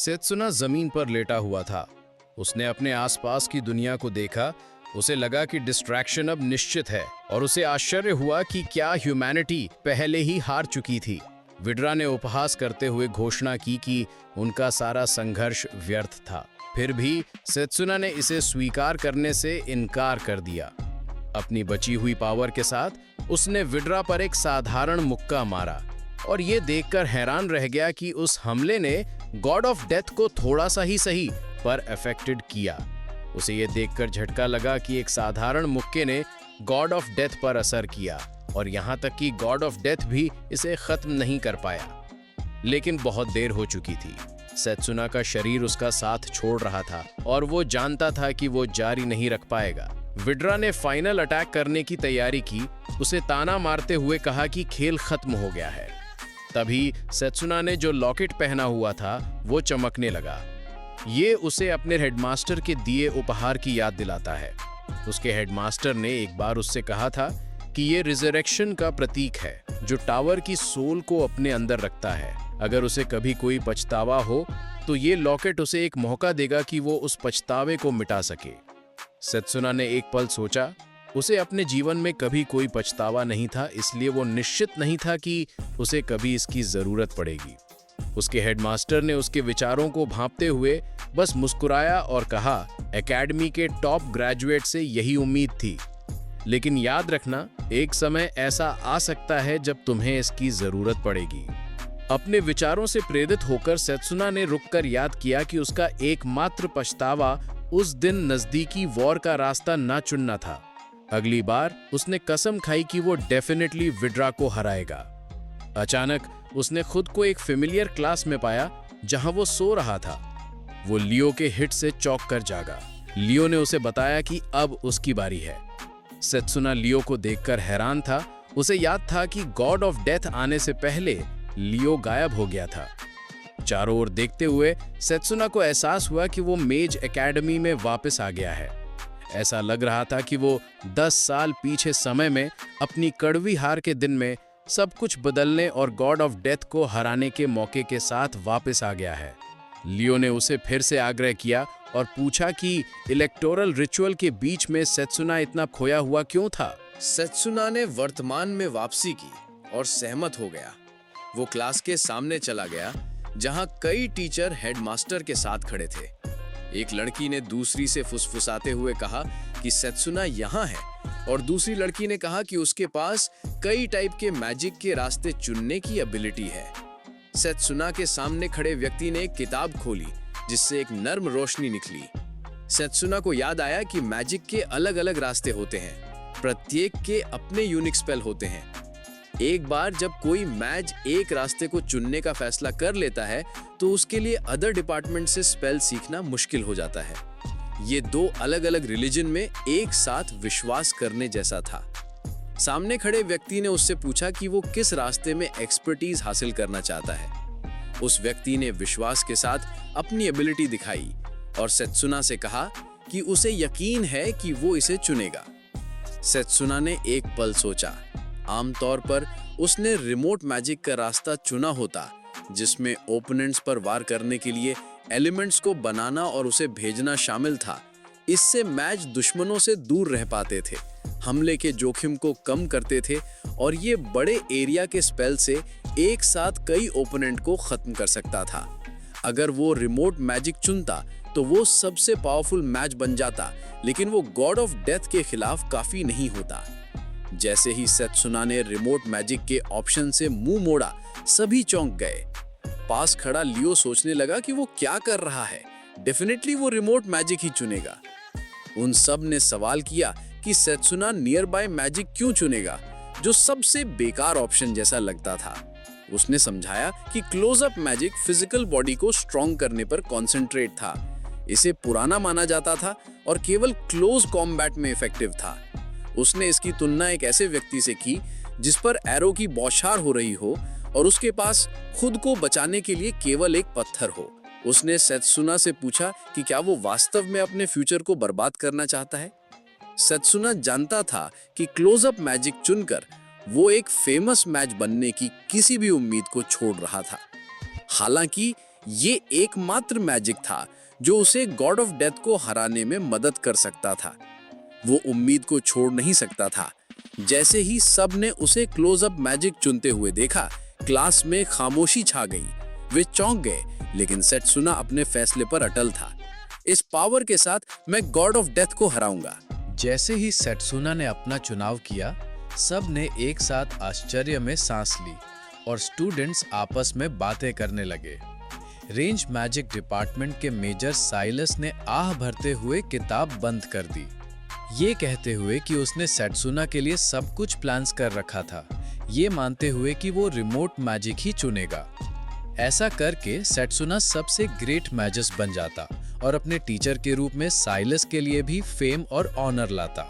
सेत्सुना जमीन पर लेटा हुआ था। उसने अपने आसपास की दुनिया को देखा। उसे लगा कि डिस्ट्रैक्शन अब निश्चित है और उसे आश्चर्य हुआ कि क्या ह्यूमैनिटी पहले ही हार चुकी थी। विड्रा ने उपहास करते हुए घोषणा की कि उनका सारा संघर्ष व्यर्थ था। फिर भी सेत्सुना ने इसे स्वीकार करने से इनकार कर दिया। अपनी बची हुई पावर के साथ उसने विड्रा पर एक साधारण मुक्का मारा और ये देखकर हैरान रह गया कि उस हमले ने गॉड ऑफ डेथ को थोड़ा सा ही सही पर अफेक्टेड किया। उसे ये देखकर झटका लगा कि एक साधारण मुक्के ने गॉड ऑफ डेथ पर असर किया और यहाँ तक कि गॉड ऑफ डेथ भी इसे खत्म नहीं कर पाया। लेकिन बहुत देर हो चुकी थी। सेत्सुना का शरीर उसका साथ छोड़ रहा था और वो जानता था कि वो जारी नहीं रख पाएगा। विड्रा ने फाइनल अटैक करने की तैयारी की। उसे ताना मारते हुए कहा कि खेल खत्म हो गया है। तभी सेत्सुना ने जो लॉकेट पहना हुआ था वो चमकने लगा। ये उसे अपने हेडमास्टर के दिए उपहार की याद दिलाता है। उसके हेडमास्टर ने एक बार उससे कहा था कि ये रिजरेक्शन का प्रतीक है जो टावर की सोल को अपने अंदर रखता है। अगर उसे कभी कोई पछतावा हो तो ये लॉकेट उसे एक मौका देगा कि वो उस पछतावे को मिटा सके। सेत्सुना ने एक पल सोचा। उसे अपने जीवन में कभी कोई पछतावा नहीं था, इसलिए वो निश्चित नहीं था कि उसे कभी इसकी जरूरत पड़ेगी। उसके हेडमास्टर ने उसके विचारों को भांपते हुए बस मुस्कुराया और कहा, एकेडमी के टॉप ग्रेजुएट से यही उम्मीद थी, लेकिन याद रखना एक समय ऐसा आ सकता है जब तुम्हें इसकी जरूरत पड़ेगी। अपने विचारों से प्रेरित होकर सेत्सुना ने रुककर याद किया कि उसका एकमात्र पछतावा उस दिन नजदीकी वॉर का रास्ता ना चुनना था। अगली बार उसने कसम खाई कि वो डेफिनेटली विड्रा को हराएगा। अचानक उसने खुद को एक फेमिलियर क्लास में पाया जहां वो सो रहा था। वो लियो के हिट से चौंक कर जागा। लियो ने उसे बताया कि अब उसकी बारी है। सेत्सुना लियो को देखकर हैरान था। उसे याद था कि गॉड ऑफ डेथ आने से पहले लियो गायब हो गया था। चारों ओर देखते हुए सेत्सुना को एहसास हुआ कि वो मेज एकेडमी में वापस आ गया है। ऐसा लग रहा था कि वो 10 साल पीछे समय में अपनी कड़वी हार के दिन में सब कुछ बदलने और गॉड ऑफ डेथ को हराने के मौके के साथ वापस आ गया है। लियो ने उसे फिर से आग्रह किया और पूछा कि इलेक्टोरल रिचुअल के बीच में सेत्सुना इतना खोया हुआ क्यों था। सेत्सुना ने वर्तमान में वापसी की और सहमत हो गया। वो क्लास के सामने चला गया जहां कई टीचर हेडमास्टर के साथ खड़े थे। एक लड़की ने दूसरी से फुसफुसाते हुए कहा कि सेत्सुना यहाँ है और दूसरी लड़की ने कहा कि उसके पास कई टाइप के मैजिक के रास्ते चुनने की एबिलिटी है। सेत्सुना के सामने खड़े व्यक्ति ने एक किताब खोली जिससे एक नर्म रोशनी निकली। सेत्सुना को याद आया कि मैजिक के अलग अलग रास्ते होते हैं, प्रत्येक के अपने यूनिक स्पेल होते हैं। एक बार जब कोई मैज एक रास्ते को चुनने का फैसला कर लेता है तो उसके लिए अदर डिपार्टमेंट से स्पेल सीखना मुश्किल हो जाता है। ये दो अलग अलग रिलीजन में एक साथ विश्वास करने जैसा था। सामने खड़े व्यक्ति ने उससे पूछा कि वो किस रास्ते में एक्सपर्टीज हासिल करना चाहता है। उस व्यक्ति ने विश्वास के साथ अपनी एबिलिटी दिखाई और सेत्सुना से कहा कि उसे यकीन है कि वो इसे चुनेगा। सेत्सुना ने एक पल सोचा। आमतौर पर उसने रिमोट मैजिक का रास्ता चुना होता जिसमें ओपोनेंट्स पर वार करने के लिए एलिमेंट्स को बनाना और उसे भेजना शामिल था। इससे मैच दुश्मनों से दूर रह पाते थे, हमले के जोखिम को कम करते थे और ये बड़े एरिया के स्पेल से एक साथ कई ओपोनेंट को खत्म कर सकता था। अगर वो रिमोट मैजिक चुनता तो वो सबसे पावरफुल मैच बन जाता, लेकिन वो गॉड ऑफ डेथ के खिलाफ काफी नहीं होता। जैसे ही सेत्सुना ने रिमोट मैजिक के ऑप्शन से मुंह मोड़ा, सभी चौंक गए। पास खड़ा लियो सोचने लगा कि वो क्या कर रहा है। डेफिनेटली वो रिमोट मैजिक ही चुनेगा। उन सब ने सवाल किया कि सेत्सुना नियर बाय मैजिक क्यों चुनेगा, जो सबसे बेकार ऑप्शन जैसा लगता था। उसने समझाया कि close up magic physical body को स्ट्रॉन्ग करने पर कॉन्सेंट्रेट था। इसे पुराना माना जाता था और केवल क्लोज कॉम्बैट में इफेक्टिव था। उसने इसकी तुलना एक ऐसे व्यक्ति से की जिस पर एरो की बौछार हो रही हो और उसके पास खुद को बचाने के लिए केवल एक पत्थर हो। उसने सेत्सुना से पूछा कि क्या वो वास्तव में अपने फ्यूचर को बर्बाद करना चाहता है। सेत्सुना जानता था कि क्लोजअप मैजिक चुनकर वो एक फेमस मैच बनने की किसी भी उम्मीद को छोड़ रहा था। हालांकि ये एकमात्र मैजिक था जो उसे गॉड ऑफ डेथ को हराने में मदद कर सकता था। वो उम्मीद को छोड़ नहीं सकता था। जैसे ही सब ने उसे क्लोजअप मैजिक चुनते हुए देखा, क्लास में खामोशी छा गई। वे चौंक गए, लेकिन सेट्सुना अपने फैसले पर अटल था। इस पावर के साथ मैं गॉड ऑफ डेथ को हराऊंगा। जैसे ही सेट्सुना ने अपना चुनाव किया, सब ने एक साथ आश्चर्य में सांस ली और स्टूडेंट्स आपस में बातें करने लगे। रेंज मैजिक डिपार्टमेंट के मेजर साइलस ने आह भरते हुए किताब बंद कर दी, ये कहते हुए कि उसने सेट्सुना के लिए सब कुछ प्लान्स कर रखा था, ये मानते हुए कि वो रिमोट मैजिक ही चुनेगा। ऐसा करके सेट्सुना सबसे ग्रेट मैजस बन जाता और अपने टीचर के रूप में साइलस के लिए भी फेम और ऑनर लाता।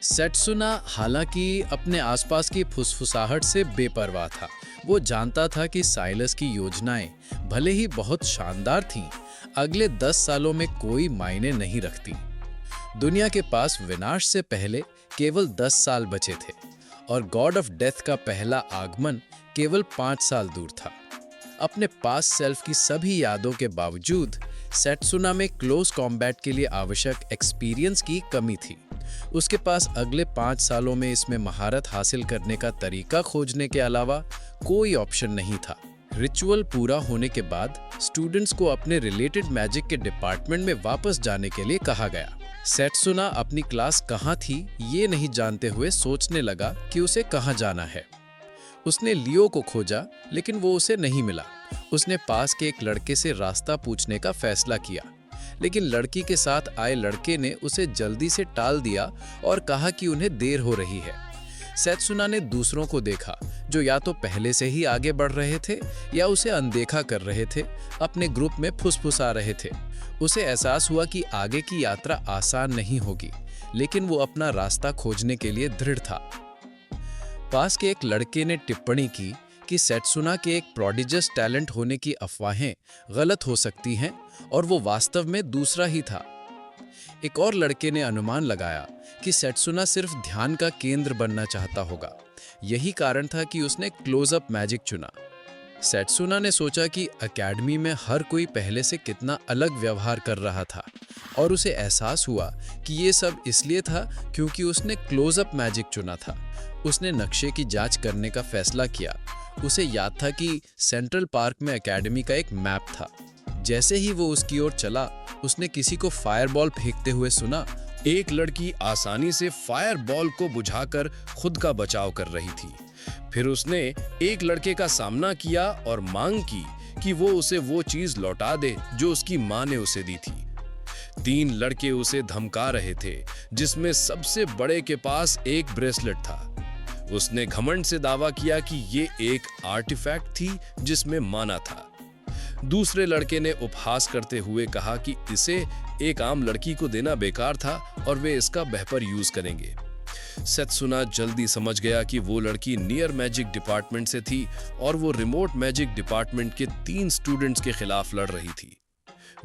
सेट्सुना हालांकि अपने आसपास की फुसफुसाहट से बेपरवाह था। वो जानता था कि साइलस की योजनाएं भले ही बहुत शानदार थीं, अगले 10 सालों में कोई मायने नहीं रखती। दुनिया के पास विनाश से पहले केवल 10 साल बचे थे और गॉड ऑफ डेथ का पहला आगमन केवल 5 साल दूर था। अपने पास सेल्फ की सभी यादों के बावजूद सेट्सुना में क्लोज कॉम्बैट के लिए आवश्यक एक्सपीरियंस की कमी थी। उसके पास अगले 5 सालों में इसमें महारत हासिल करने का तरीका खोजने के अलावा कोई ऑप्शन नहीं था। रिचुअल पूरा होने के बाद स्टूडेंट्स को अपने रिलेटेड मैजिक के डिपार्टमेंट में वापस जाने के लिए कहा गया। सेट्सुना अपनी क्लास कहाँ थी ये नहीं जानते हुए सोचने लगा कि उसे कहाँ जाना है। उसने लियो को खोजा, लेकिन वो उसे नहीं मिला। उसने पास के एक लड़के से रास्ता पूछने का फैसला किया, लेकिन लड़की के साथ आए लड़के ने उसे जल्दी से टाल दिया और कहा कि उन्हें देर हो रही है। सेट्सुना ने दूसरों को देखा जो या तो पहले से ही आगे बढ़ रहे थे या उसे अनदेखा कर रहे थे, अपने ग्रुप में फुसफुसा रहे थे। उसे एहसास हुआ कि आगे की यात्रा आसान नहीं होगी, लेकिन वो अपना रास्ता खोजने के लिए दृढ़ था। पास के एक लड़के ने टिप्पणी की कि सेट्सुना के एक प्रोडिजियस टैलेंट होने की अफवाहें गलत हो सकती हैं और वो वास्तव में दूसरा ही था। एक और लड़के ने अनुमान लगाया कि सेट्सुना सिर्फ ध्यान का केंद्र बनना चाहता होगा। यही कारण था कि उसने क्लोजअप मैजिक चुना। सेट्सुना ने सोचा कि एकेडमी में हर कोई पहले से कितना अलग व्यवहार कर रहा था और उसे एहसास हुआ कि ये सब इसलिए था क्योंकि उसने क्लोजअप मैजिक चुना था। उसने नक्शे की जांच करने का फैसला किया। उसे याद था कि सेंट्रल पार्क में एकेडमी का एक मैप था। जैसे ही वो उसकी ओर चला, उसने किसी को फायरबॉल फेंकते हुए सुना। एक लड़की आसानी से फायरबॉल को बुझाकर खुद का बचाव कर रही थी। फिर उसने एक लड़के का सामना किया और मांग की कि वो उसे वो चीज लौटा दे जो उसकी मां ने उसे दी थी। 3 लड़के उसे धमका रहे थे, जिसमें सबसे बड़े के पास एक ब्रेसलेट था। उसने घमंड से दावा किया कि ये एक आर्टिफैक्ट थी जिसमें माना था। दूसरे लड़के ने उपहास करते हुए कहा कि इसे एक आम लड़की को देना बेकार था और वे इसका बेहतर यूज करेंगे। सेट्सुना जल्दी समझ गया कि वो लड़की नियर मैजिक डिपार्टमेंट से थी और वो रिमोट मैजिक डिपार्टमेंट के 3 स्टूडेंट्स के खिलाफ लड़ रही थी।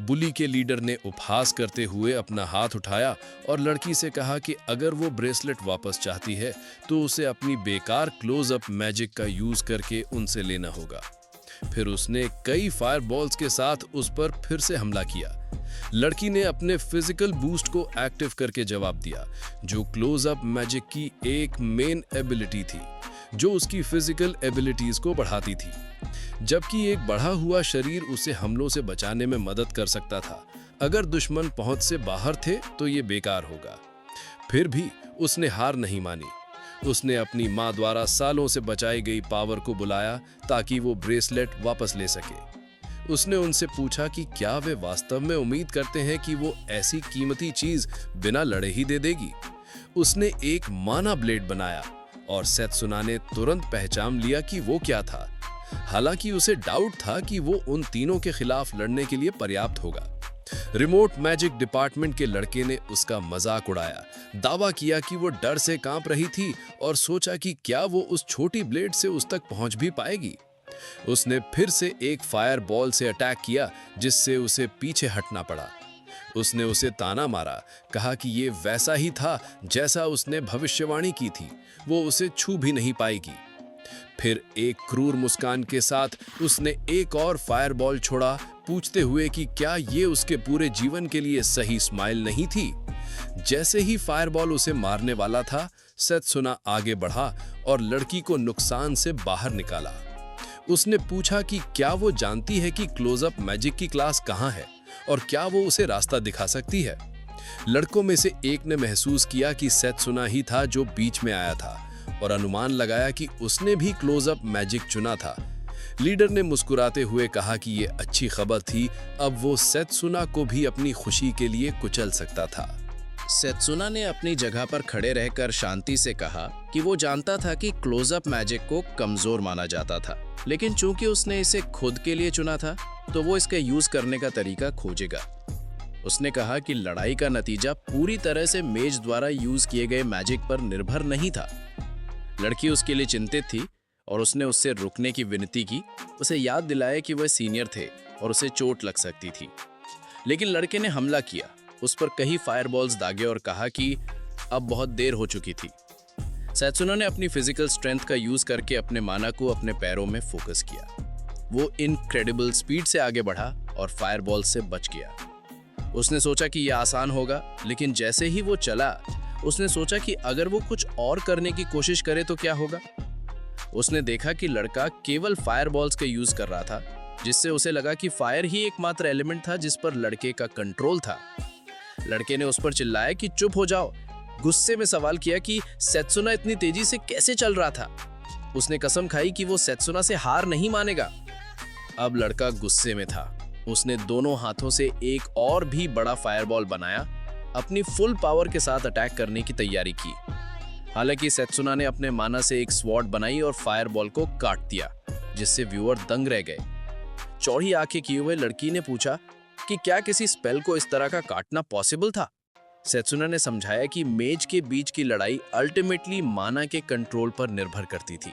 बुली के लीडर ने उपहास करते हुए अपना हाथ उठाया और लड़की से कहा कि अगर वो ब्रेसलेट वापस चाहती है तो उसे अपनी बेकार क्लोजअप मैजिक का यूज करके उनसे लेना होगा। फिर उसने कई फायरबॉल्स के साथ उस पर फिर से हमला किया। लड़की ने अपने फिजिकल बूस्ट को एक्टिव करके जवाब दिया, जो क्लोजअप मैजिक की एक मेन एबिलिटी थी, जो उसकी फिजिकल एबिलिटीज को बढ़ाती थी। जबकि एक बढ़ा हुआ शरीर उसे हमलों से बचाने में मदद कर सकता था। अगर दुश्मन पहुंच से बाहर थे तो ये बेकार होगा। फिर भी उसने हार नहीं मानी। उसने अपनी मां द्वारा सालों से बचाई गई पावर को बुलाया ताकि वो ब्रेसलेट वापस ले सके। उसने उनसे पूछा कि क्या वे वास्तव में उम्मीद करते हैं कि वो ऐसी कीमती चीज बिना लड़े ही दे देगी। उसने एक माना ब्लेड बनाया और सेट्सुना ने तुरंत पहचान लिया कि वो क्या था। हालांकि उसे डाउट था कि वो उन तीनों के खिलाफ लड़ने के लिए पर्याप्त होगा। रिमोट मैजिक डिपार्टमेंट के लड़के ने उसका मजाक उड़ाया, दावा किया कि वो डर से कांप रही थी और सोचा कि क्या वो उस छोटी ब्लेड से उस तक पहुंच भी पाएगी। उसने फिर से एक फायर बॉल से अटैक किया, जिससे उसे पीछे हटना पड़ा। उसने उसे ताना मारा, कहा कि ये वैसा ही था जैसा उसने भविष्यवाणी की थी, वो उसे छू भी नहीं पाएगी। फिर एक क्रूर मुस्कान के साथ उसने एक और फायरबॉल छोड़ा, पूछते हुए कि क्या ये उसके पूरे जीवन के लिए सही स्माइल नहीं थी। जैसे ही फायरबॉल उसे मारने वाला था, सेत्सुना आगे बढ़ा और लड़की को नुकसान से बाहर निकाला। उसने पूछा कि क्या वो जानती है कि क्लोजअप मैजिक की क्लास कहाँ है और क्या वो उसे रास्ता दिखा सकती है। लड़कों में से एक ने महसूस किया कि सेत्सुना ही था जो बीच में आया था और अनुमान लगाया कि उसने भी क्लोजअप मैजिक चुना था। लीडर ने मुस्कुराते हुए कहा कि ये अच्छी खबर थी, अब वो सेत्सुना को भी अपनी खुशी के लिए कुचल सकता था। सेत्सुना ने अपनी जगह पर खड़े रहकर शांति से कहा कि वो जानता था कि क्लोजअप मैजिक को कमजोर माना जाता था, लेकिन चूंकि उसने इसे खुद के लिए चुना था तो वो इसका यूज करने का तरीका खोजेगा। उसने कहा कि लड़ाई का नतीजा पूरी तरह से मेज द्वारा यूज किए गए मैजिक पर निर्भर नहीं था। लड़की उसके लिए चिंतित थी और उसने उससे रुकने की विनती की, उसे याद दिलाया कि वह सीनियर थे और उसे चोट लग सकती थी। लेकिन लड़के ने हमला किया, उस पर कई फायरबॉल्स दागे और कहा कि अब बहुत देर हो चुकी थी। सेत्सुना ने अपनी फिजिकल स्ट्रेंथ का यूज करके अपने माना को अपने पैरों में फोकस किया। वो इनक्रेडिबल स्पीड से आगे बढ़ा और फायरबॉल से बच गया। उसने सोचा कि यह आसान होगा, लेकिन जैसे ही वो चला, उसने सोचा कि अगर वो कुछ और करने की कोशिश करे तो क्या होगा। उसने देखा कि लड़का केवल फायरबॉल्स का यूज कर रहा था, जिससे उसे लगा कि फायर ही एकमात्र एलिमेंट था जिस पर लड़के का कंट्रोल था। लड़के ने उस पर चिल्लाया कि चुप हो जाओ। गुस्से में सवाल किया कि सेत्सुना इतनी तेजी से कैसे चल रहा था। उसने कसम खाई कि वो सेत्सुना से हार नहीं मानेगा। अब लड़का गुस्से में था। उसने दोनों हाथों से एक और भी बड़ा फायरबॉल बनाया, अपनी फुल पावर के साथ अटैक करने की तैयारी की। हालांकि सेत्सुना ने अपने माना से एक स्वॉर्ड बनाई और फायरबॉल को काट दिया, जिससे व्यूअर दंग रह गए। चौड़ी आंखें किए हुए लड़की ने पूछा कि क्या किसी स्पेल को इस तरह का काटना पॉसिबल था। सेत्सुना ने समझाया कि मेज के बीच की लड़ाई अल्टीमेटली माना के कंट्रोल पर निर्भर करती थी।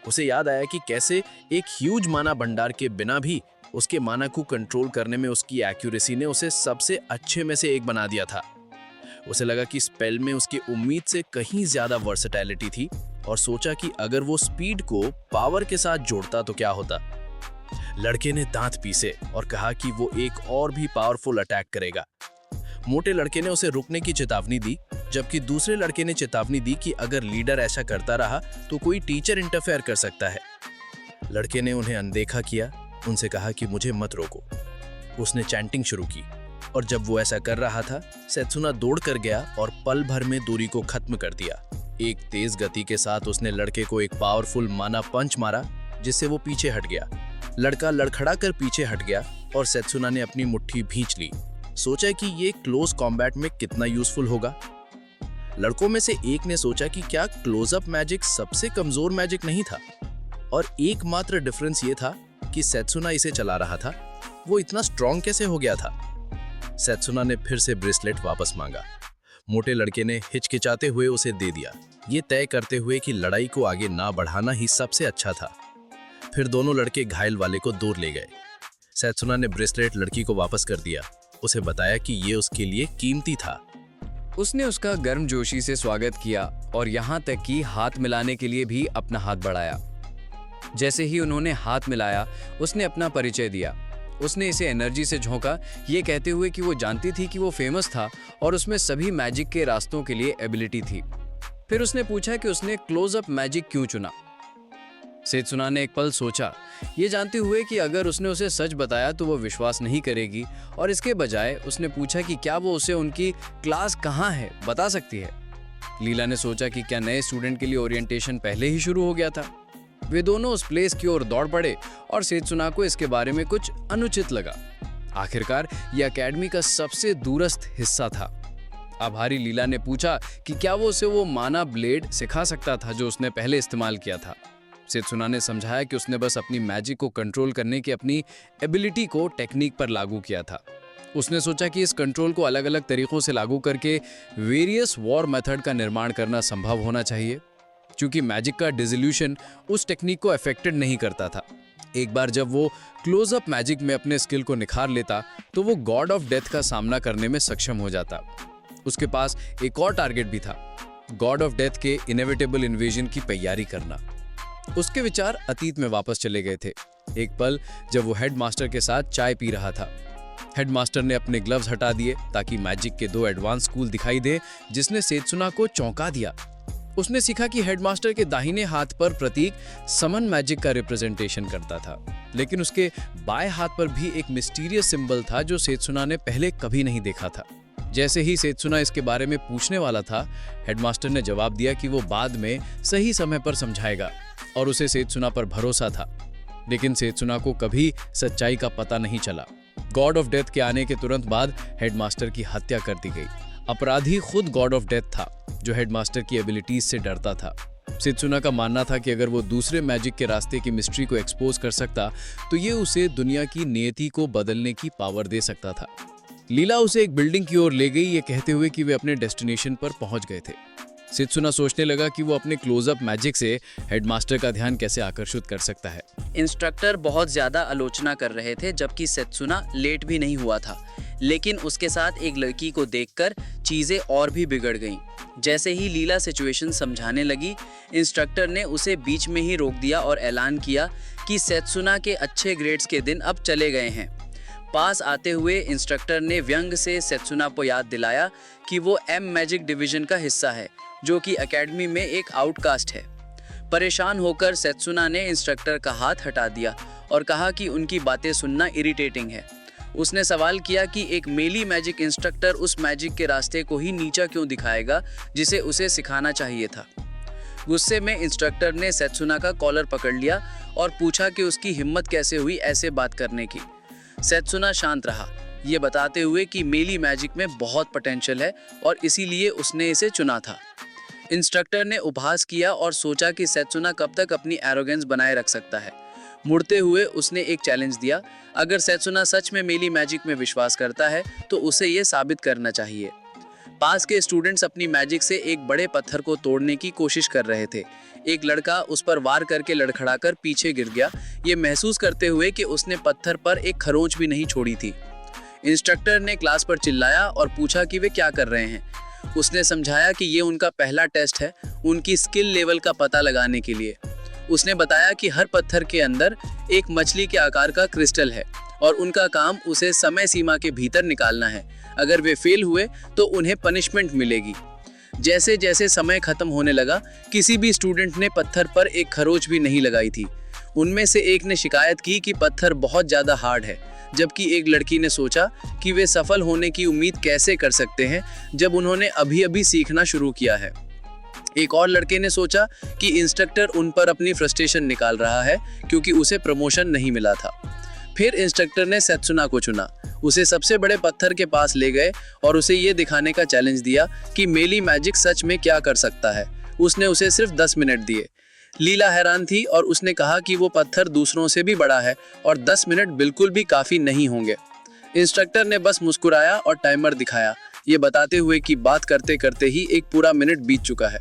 उसे याद आया कि कैसे एक ह्यूज माना भंडार के बिना भी उसके माना को कंट्रोल करने में उसकी एक्यूरेसी ने उसे सबसे अच्छे में से एक बना दिया था। उसे लगा कि स्पेल में उसकी उम्मीद से कहीं ज्यादा वर्सेटैलिटी थी और सोचा कि अगर वो स्पीड को पावर के साथ जोड़ता तो क्या होता। लड़के ने दांत पीसे और कहा कि वो एक और भी पावरफुल अटैक करेगा। मोटे लड़के ने उसे रुकने की चेतावनी दी, जबकि दूसरे लड़के ने चेतावनी दी कि अगर लीडर ऐसा करता रहा तो कोई टीचर इंटरफेयर कर सकता है। लड़के ने उन्हें अनदेखा किया, उनसे कहा कि मुझे मत रोको। उसने चैंटिंग शुरू की और जब वो ऐसा कर रहा था, सेत्सुना दौड़ कर गया और पल भर में दूरी को खत्म कर दिया। एक तेज गति के साथ उसने लड़के को एक पावरफुल माना पंच मारा, जिससे वो पीछे हट गया। लड़का लड़खड़ा कर पीछे हट गया और सेत्सुना ने अपनी मुट्ठी भींच ली। सोचा कि ये क्लोज कॉम्बैट में कितना यूजफुल होगा। लड़कों में से एक ने सोचा कि क्या क्लोजअप मैजिक सबसे कमजोर मैजिक नहीं था, और एकमात्र डिफरेंस ये था कि सेत्सुना इसे चला रहा था। वो इतना स्ट्रॉन्ग कैसे हो गया था। सेत्सुना ने फिर से ब्रेसलेट वापस मांगा। मोटे लड़के ने हिचकिचाते हुए उसे दे दिया, ये तय करते हुए कि लड़ाई को आगे ना बढ़ाना ही सबसे अच्छा था। फिर दोनों लड़के घायल वाले को दूर ले गए। सेत्सुना ने ब्रेसलेट लड़की को वापस कर दिया, उसे बताया कि ये उसके लिए कीमती था। उसने उसका गर्मजोशी से स्वागत किया और यहाँ तक कि हाथ मिलाने के लिए भी अपना हाथ बढ़ाया। जैसे ही उन्होंने हाथ मिलाया, उसने अपना परिचय दिया। उसने इसे एनर्जी से झोंका, ये कहते हुए कि वो जानती थी कि वो फेमस था और उसमें सभी मैजिक के रास्तों के लिए एबिलिटी थी। फिर उसने पूछा कि उसने क्लोजअप मैजिक क्यों चुना। सेत्सुना ने एक पल सोचा, ये जानते हुए कि अगर उसने उसे सच बताया तो वो विश्वास नहीं करेगी, और इसके बजाय उसने पूछा कि क्या वो उसे उनकी क्लास कहाँ है बता सकती है। लीला ने सोचा कि क्या नए स्टूडेंट के लिए ओरिएंटेशन पहले ही शुरू हो गया था। वे दोनों उस प्लेस की ओर दौड़ पड़े और सेत्सुना को इसके बारे में कुछ अनुचित लगा। आखिरकार यह एकेडमी का सबसे दूरस्थ हिस्सा था। आभारी लीला ने पूछा कि क्या वो उसे वो माना ब्लेड सिखा सकता था जो उसने पहले इस्तेमाल किया था। सेत्सुना ने समझाया कि उसने बस अपनी मैजिक को कंट्रोल करने की अपनी एबिलिटी को टेक्निक पर लागू किया था। उसने सोचा कि इस कंट्रोल को अलग अलग तरीकों से लागू करके वेरियस वॉर मेथड का निर्माण करना संभव होना चाहिए, क्योंकि मैजिक का डिसोल्यूशन उस टेक्निक को अफेक्टेड नहीं करता था। एक बार जब वो क्लोजअप मैजिक में अपने स्किल को निखार लेता तो वो गॉड ऑफ डेथ का सामना करने में सक्षम हो जाता। उसके पास एक और टारगेट भी था, गॉड ऑफ डेथ के इनएविटेबल इन्वेजन की तैयारी करना। उसके विचार अतीत में वापस चले गए थे। एक पल जब वो हेडमास्टर के साथ चाय पी रहा था। हेडमास्टर ने अपने ग्लव्स हटा दिए ताकि मैजिक के 2 एडवांस स्कूल दिखाई दे, जिसने सेत्सुना को चौंका दिया। उसने सीखा कि हेडमास्टर के दाहिने हाथ पर प्रतीक समन मैजिक का रिप्रेजेंटेशन करता था, लेकिन उसके बाएं हाथ पर भी एक मिस्टीरियस सिंबल था जो सेत्सुना ने पहले कभी नहीं देखा था। जैसे ही सेत्सुना इसके बारे में पूछने वाला था, हेडमास्टर ने जवाब दिया कि वो बाद में सही समय पर समझाएगा, और उसे सेत्सुना पर भरोसा था। लेकिन सेत्सुना को कभी सच्चाई का पता नहीं चला। गॉड ऑफ डेथ के आने के तुरंत बाद हेडमास्टर की हत्या कर दी गई। अपराधी खुद गॉड ऑफ डेथ था, जो हेडमास्टर की एबिलिटीज से डरता था। सेत्सुना का मानना था कि अगर वो दूसरे मैजिक के रास्ते की मिस्ट्री को एक्सपोज कर सकता तो ये उसे दुनिया की नियति को बदलने की पावर दे सकता था। लीला उसे एक बिल्डिंग की ओर ले गई, ये कहते हुए कि वे अपने डेस्टिनेशन पर पहुंच गए थे। सेत्सुना सोचने लगा कि वो अपने क्लोजअप मैजिक से हेडमास्टर का ध्यान कैसे आकर्षित कर सकता है। इंस्ट्रक्टर बहुत ज्यादा आलोचना कर रहे थे, जबकि सेत्सुना लेट भी नहीं हुआ था, लेकिन उसके साथ एक लड़की को देखकर चीजें और भी बिगड़ गईं। जैसे ही लीला सिचुएशन समझाने लगी, इंस्ट्रक्टर ने उसे बीच में ही रोक दिया और ऐलान किया कि सेत्सुना के अच्छे ग्रेड्स के दिन अब चले गए हैं। पास आते हुए इंस्ट्रक्टर ने व्यंग से सेत्सुना को याद दिलाया कि वो एम मैजिक डिवीजन का हिस्सा है, जो कि एकेडमी में एक आउटकास्ट है। परेशान होकर सेत्सुना ने इंस्ट्रक्टर का हाथ हटा दिया और कहा कि उनकी बातें सुनना इरिटेटिंग है। उसने सवाल किया कि एक मेली मैजिक इंस्ट्रक्टर उस मैजिक के रास्ते को ही नीचा क्यों दिखाएगा जिसे उसे सिखाना चाहिए था। गुस्से में इंस्ट्रक्टर ने सेत्सुना का कॉलर पकड़ लिया और पूछा कि उसकी हिम्मत कैसे हुई ऐसे बात करने की। सेत्सुना शांत रहा, ये बताते हुए कि मेली मैजिक में बहुत पोटेंशियल है और इसीलिए उसने इसे चुना था। इंस्ट्रक्टर ने उपहास किया और सोचा कि सेत्सुना कब तक अपनी एरोगेंस बनाए रख सकता है। मुड़ते हुए उसने एक चैलेंज दिया, अगर सेत्सुना सच में मेली मैजिक में विश्वास करता है तो उसे ये साबित करना चाहिए। पास के स्टूडेंट्स अपनी मैजिक से एक बड़े पत्थर को तोड़ने की कोशिश कर रहे थे। एक लड़का उस पर वार करके लड़खड़ाकर पीछे गिर गया, ये महसूस करते हुए कि उसने पत्थर पर एक खरोंच भी नहीं छोड़ी थी। इंस्ट्रक्टर ने क्लास पर चिल्लाया और पूछा कि वे क्या कर रहे हैं। उसने समझाया कि ये उनका पहला टेस्ट है, उनकी स्किल लेवल का पता लगाने के लिए। उसने बताया कि हर पत्थर के अंदर एक मछली के आकार का क्रिस्टल है और उनका काम उसे समय सीमा के भीतर निकालना है। अगर वे फेल हुए तो उन्हें पनिशमेंट मिलेगी। जैसे जैसे समय खत्म होने लगा, किसी भी स्टूडेंट ने पत्थर पर एक खरोंच भी नहीं लगाई थी। उनमें से एक ने शिकायत की कि पत्थर बहुत ज़्यादा हार्ड है, जबकि एक लड़की ने सोचा कि वे सफल होने की उम्मीद कैसे कर सकते हैं जब उन्होंने अभी अभी सीखना शुरू किया है। एक और लड़के ने सोचा कि इंस्ट्रक्टर उन पर अपनी फ्रस्ट्रेशन निकाल रहा है क्योंकि उसे प्रमोशन नहीं मिला था। फिर इंस्ट्रक्टर ने सेत्सुना को चुना, उसे सबसे बड़े पत्थर के पास ले गए और उसे ये दिखाने का चैलेंज दिया कि मेली मैजिक सच में क्या कर सकता है। उसने उसे सिर्फ 10 मिनट दिए। लीला हैरान थी और उसने कहा कि वो पत्थर दूसरों से भी बड़ा है और 10 मिनट बिल्कुल भी काफ़ी नहीं होंगे। इंस्ट्रक्टर ने बस मुस्कुराया और टाइमर दिखाया, ये बताते हुए कि बात करते करते ही एक पूरा मिनट बीत चुका है।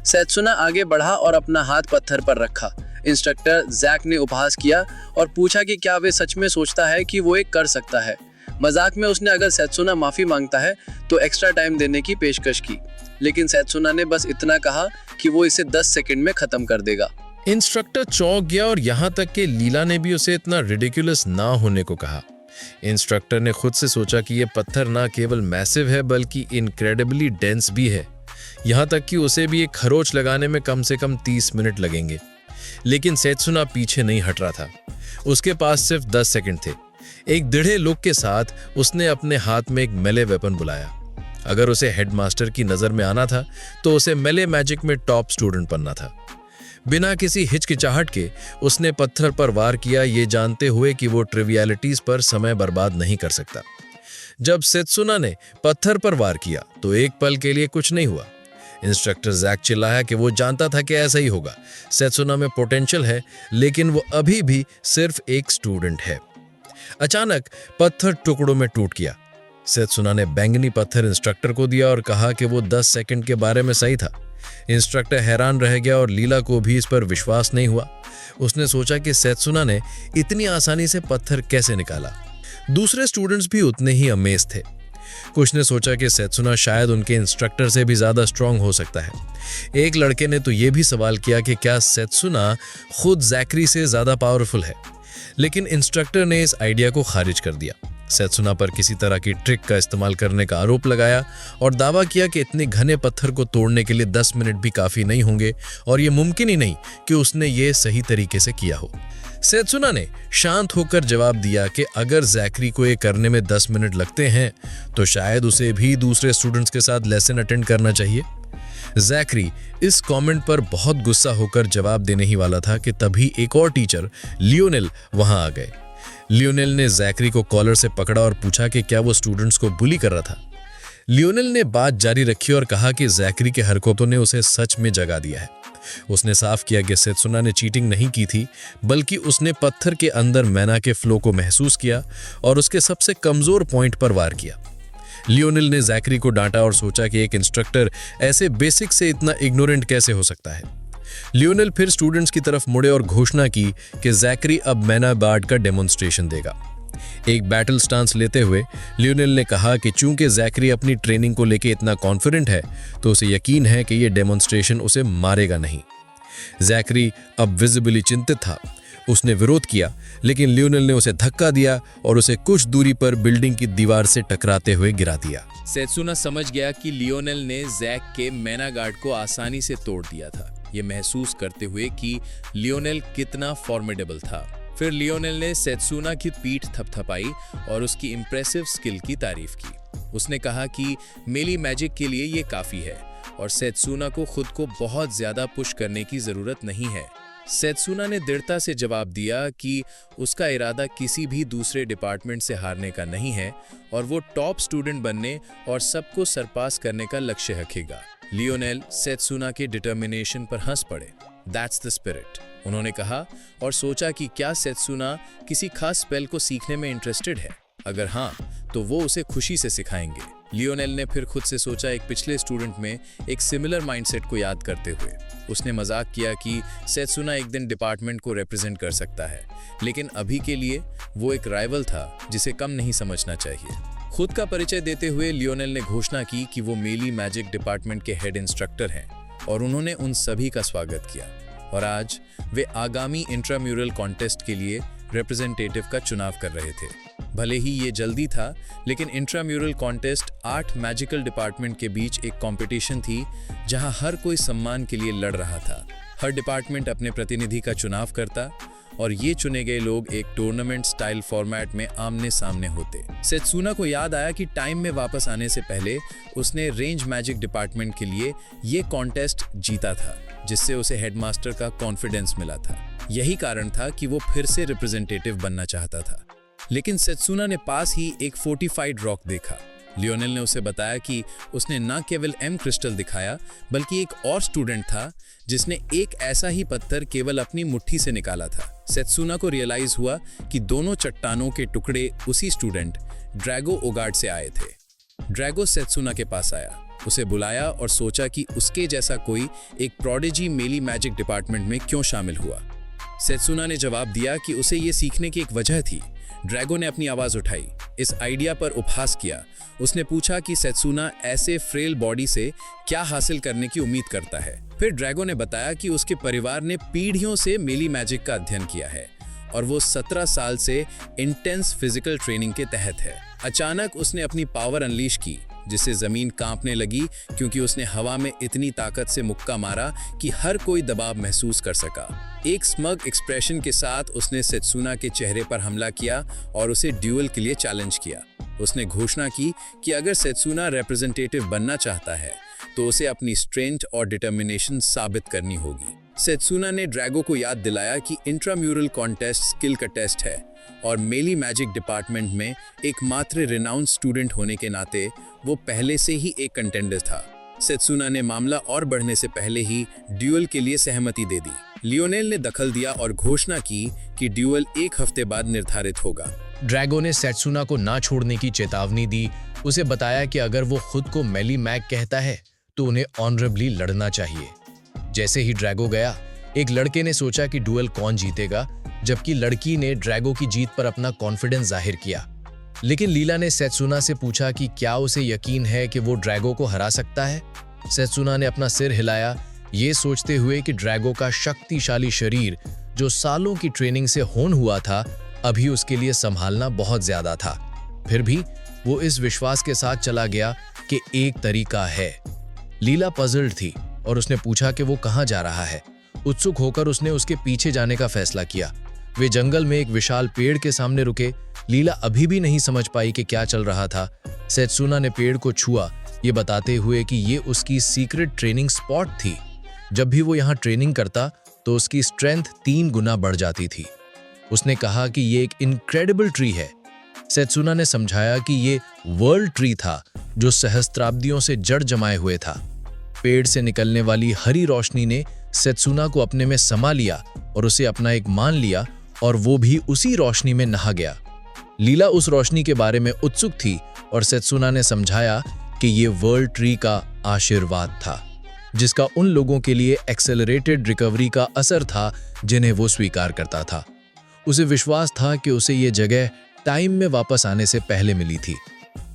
सेत्सुना आगे बढ़ा और अपना हाथ पत्थर पर रखा। इंस्ट्रक्टर जैक ने उपहास किया और पूछा कि क्या वे सच में सोचता है कि वो एक कर सकता है। मजाक में उसने अगर सेत्सुना माफ़ी मांगता है तो एक्स्ट्रा टाइम देने की पेशकश की, लेकिन सेत्सुना ने बस इतना कहा कि वो इसे 10 सेकंड में ख़त्म कर देगा। इंस्ट्रक्टर चौंक गया और यहाँ तक कि लीला ने भी उसे इतना रिडिकुलस ना होने को कहा। इंस्ट्रक्टर ने खुद से सोचा कि ये पत्थर ना केवल मैसिव है बल्कि इनक्रेडिबली डेंस भी है, यहाँ तक कि उसे भी एक खरोच लगाने में कम से कम 30 मिनट लगेंगे। लेकिन सेत्सुना पीछे नहीं हट रहा था, उसके पास सिर्फ 10 सेकंड थे। एक दृढ़ लुक के साथ उसने अपने हाथ में एक मेले वेपन बुलाया। अगर उसे हेडमास्टर की नज़र में आना था तो उसे मेले मैजिक में टॉप स्टूडेंट बनना था। बिना किसी हिचकिचाहट के उसने पत्थर पर वार किया, ये जानते हुए कि वो ट्रिवियलिटीज पर समय बर्बाद नहीं कर सकता। जब सेत्सुना ने पत्थर पर वार किया तो एक पल के लिए कुछ नहीं हुआ। इंस्ट्रक्टर जैक चिल्लाया कि वो जानता था कि ऐसा ही होगा। सेत्सुना में पोटेंशियल है, लेकिन वो अभी भी सिर्फ एक स्टूडेंट है। अचानक पत्थर टुकड़ों में टूट गया। सेत्सुना ने बैंगनी पत्थर इंस्ट्रक्टर को दिया और कहा कि वो 10 सेकंड के बारे में सही था। इंस्ट्रक्टर हैरान रह गया और लीला को भी इस पर विश्वास नहीं हुआ। उसने सोचा कि सेत्सुना ने इतनी आसानी से पत्थर कैसे निकाला। दूसरे स्टूडेंट्स भी उतने ही अमेज थे। कुछ ने सोचा कि सेत्सुना शायद उनके इंस्ट्रक्टर से भी ज़्यादा स्ट्रांग हो सकता है। एक लड़के ने तो ये भी सवाल किया कि क्या सेत्सुना खुद जैकरी से ज़्यादा पावरफुल है, लेकिन इंस्ट्रक्टर ने इस आइडिया को खारिज कर दिया। सेत्सुना पर किसी तरह की ट्रिक का इस्तेमाल करने का आरोप लगाया और दावा किया कि इतने घने पत्थर को तोड़ने के लिए 10 मिनट भी काफ़ी नहीं होंगे और ये मुमकिन ही नहीं कि उसने ये सही तरीके से किया हो। सेत्सुना ने शांत होकर जवाब दिया कि अगर जैकरी को ये करने में 10 मिनट लगते हैं तो शायद उसे भी दूसरे स्टूडेंट्स के साथ लेसन अटेंड करना चाहिए। जैकरी इस कमेंट पर बहुत गुस्सा होकर जवाब देने ही वाला था कि तभी एक और टीचर लियोनेल वहां आ गए। लियोनेल ने जैकरी को कॉलर से पकड़ा और पूछा कि क्या वो स्टूडेंट्स को बुली कर रहा था। लियोनेल ने बात जारी रखी और कहा कि जैकरी की हरकतों ने उसे सच में जगा दिया है। उसने साफ किया कि सेत्सुना ने चीटिंग नहीं की थी, बल्कि उसने पत्थर के अंदर मैना के फ्लो को महसूस किया और उसके सबसे कमजोर पॉइंट पर वार किया। लियोनेल ने जैकरी को डांटा और सोचा कि एक इंस्ट्रक्टर ऐसे बेसिक से इतना इग्नोरेंट कैसे हो सकता है। लियोनेल फिर स्टूडेंट्स की तरफ मुड़े और घोषणा की कि जैकरी अब मैना बार्ड का डेमोन्स्ट्रेशन देगा। एक बैटल स्टांस लेते हुए लियोनेल ने कहा कि चूंकि जैकरी अपनी ट्रेनिंग को लेकर इतना कॉन्फिडेंट है तो उसे यकीन है कि यह डेमोन्स्ट्रेशन उसे मारेगा नहीं। जैकरी अब विजिबली चिंतित था। उसने विरोध किया, लेकिन लियोनेल ने उसे धक्का दिया और उसे कुछ दूरी पर बिल्डिंग की दीवार से टकराते हुए गिरा दिया। सेत्सुना समझ गया कि लियोनेल ने जैक के मैना गार्ड को आसानी से तोड़ दिया था, ये महसूस करते हुए कि लियोनेल कितना फॉर्मिडेबल था। फिर लियोनेल ने सेत्सुना की पीठ थपथपाई और उसकी इंप्रेसिव स्किल की तारीफ की। उसने कहा कि मेली मैजिक के लिए ये काफी है और सेत्सुना को खुद को बहुत ज्यादा पुश करने की जरूरत नहीं है। सेत्सुना ने दृढ़ता से जवाब दिया कि उसका इरादा किसी भी दूसरे डिपार्टमेंट से हारने का नहीं है और वो टॉप स्टूडेंट बनने और सबको सरपास करने का लक्ष्य रखेगा। लियोनेल सेत्सुना के डिटर्मिनेशन पर हंस पड़े। दैट्स द स्पिरिट, उन्होंने कहा और सोचा कि क्या सेत्सुना किसी खास स्पेल को सीखने में इंटरेस्टेड है। अगर हाँ, तो वो उसे खुशी से सिखाएंगे। लियोनेल ने फिर खुद से सोचा एक पिछले स्टूडेंट में एक सिमिलर माइंडसेट को याद करते हुए। उसने मजाक किया कि सेत्सुना एक दिन डिपार्टमेंट को रिप्रेजेंट कर सकता है, लेकिन अभी के लिए वो एक राइवल था जिसे कम नहीं समझना चाहिए। खुद का परिचय देते हुए लियोनेल ने घोषणा की कि वो मेली मैजिक डिपार्टमेंट के हेड इंस्ट्रक्टर हैं और उन्होंने उन सभी का स्वागत किया और आज वे आगामी इंट्राम्यूरल कॉन्टेस्ट के लिए रिप्रेजेंटेटिव का चुनाव कर रहे थे। भले ही ये जल्दी था, लेकिन इंट्राम्यूरल कॉन्टेस्ट 8 मैजिकल डिपार्टमेंट के बीच एक कंपटीशन थी जहां हर कोई सम्मान के लिए लड़ रहा था। हर डिपार्टमेंट अपने प्रतिनिधि का चुनाव करता और ये चुने गए लोग एक टूर्नामेंट स्टाइल फॉर्मेट में आमने सामने होते। सेत्सुना को याद आया कि टाइम में वापस आने से पहले उसने रेंज मैजिक डिपार्टमेंट के लिए ये कॉन्टेस्ट जीता था, जिससे उसे हेडमास्टर का कॉन्फिडेंस मिला था। यही कारण था कि वो फिर से रिप्रेजेंटेटिव बनना चाहता था। लेकिन सेत्सुना ने पास ही एक फोर्टिफाइड रॉक देखा। लियोनेल ने उसे बताया कि उसने न केवल एम क्रिस्टल दिखाया, बल्कि एक और स्टूडेंट था जिसने एक ऐसा ही पत्थर केवल अपनी मुट्ठी से निकाला था। सेत्सुना को रियलाइज हुआ कि दोनों चट्टानों के टुकड़े उसी स्टूडेंट ड्रैगो ओगार्ड से आए थे। ड्रैगो सेत्सुना के पास आया, उसे बुलाया और सोचा कि उसके जैसा कोई एक प्रोडिजी मेली मैजिक डिपार्टमेंट में क्यों शामिल हुआ। सेत्सुना ने जवाब दिया कि उसे ये सीखने की एक वजह थी। ड्रैगो ने अपनी आवाज उठाई, इस आइडिया पर उपहास किया। उसने पूछा कि सेत्सुना ऐसे फ्रेल बॉडी से क्या हासिल करने की उम्मीद करता है। फिर ड्रैगो ने बताया कि उसके परिवार ने पीढ़ियों से मेली मैजिक का अध्ययन किया है और वो 17 साल से इंटेंस फिजिकल ट्रेनिंग के तहत है। अचानक उसने अपनी पावर अनलीश की, जिससे जमीन कांपने लगी क्योंकि उसने हवा में इतनी ताकत से मुक्का मारा कि हर कोई दबाव महसूस कर सका। एक स्मग एक्सप्रेशन के साथ उसने सेत्सुना के चेहरे पर हमला किया और उसे ड्यूअल के लिए चैलेंज किया। उसने घोषणा की कि अगर सेत्सुना रिप्रेजेंटेटिव बनना चाहता है तो उसे अपनी स्ट्रेंथ और डिटर्मिनेशन साबित करनी होगी। सेत्सुना ने ड्रैगो को याद दिलाया कि इंट्राम्यूरल कॉन्टेस्ट स्किल का टेस्ट है और मेली मैजिक डिपार्टमेंट में एकमात्र रिनाउंड स्टूडेंट होने के नाते वो पहले से ही एक कंटेंडर था। सेत्सुना ने मामला और बढ़ने से पहले ही ड्यूअल के लिए सहमति दे दी। लियोनेल ने दखल दिया और घोषणा की कि ड्यूअल 1 हफ्ते बाद निर्धारित होगा। ड्रैगो ने सेत्सुना को ना छोड़ने की चेतावनी दी। उसे बताया कि अगर वो खुद को मेली मैग कहता है तो उन्हें ऑनरेबली लड़ना चाहिए। जैसे ही ड्रैगो गया, एक लड़के ने सोचा कि ड्यूअल कौन जीतेगा, जबकि लड़की ने ड्रैगो की जीत पर अपना कॉन्फिडेंस जाहिर किया। लेकिन लीला ने सेत्सुना से पूछा कि क्या उसे यकीन है कि वो ड्रैगो को हरा सकता है। सेत्सुना ने अपना सिर हिलाया, ये सोचते हुए कि ड्रैगो का शक्तिशाली शरीर जो सालों की ट्रेनिंग से होन हुआ था, अभी उसके लिए संभालना बहुत ज्यादा था। फिर भी वो इस विश्वास के साथ चला गया कि एक तरीका है। लीला पजल्ड थी और उसने पूछा कि वो कहाँ जा रहा है। उत्सुक होकर उसने उसके पीछे जाने का फैसला किया। वे जंगल में एक विशाल पेड़ के सामने रुके। लीला अभी भी नहीं समझ पाई कि क्या चल रहा था। सेत्सुना ने पेड़ को छुआ, ये बताते हुए कि ये उसकी सीक्रेट ट्रेनिंग स्पॉट थी। जब भी वो यहाँ ट्रेनिंग करता तो उसकी स्ट्रेंथ 3 गुना बढ़ जाती थी। उसने कहा कि ये एक इनक्रेडिबल ट्री है। सेत्सुना ने समझाया कि ये वर्ल्ड ट्री था जो सहस्त्राब्दियों से जड़ जमाए हुए था। पेड़ से निकलने वाली हरी रोशनी ने सेत्सुना को अपने में समा लिया और उसे अपना एक मान लिया, और वो भी उसी रोशनी में नहा गया। लीला उस रोशनी के बारे में उत्सुक थी और सेत्सुना ने समझाया कि ये वर्ल्ड ट्री का आशीर्वाद था, जिसका उन लोगों के लिए एक्सेलरेटेड रिकवरी का असर था जिन्हें वो स्वीकार करता था। उसे विश्वास था कि उसे ये जगह टाइम में वापस आने से पहले मिली थी।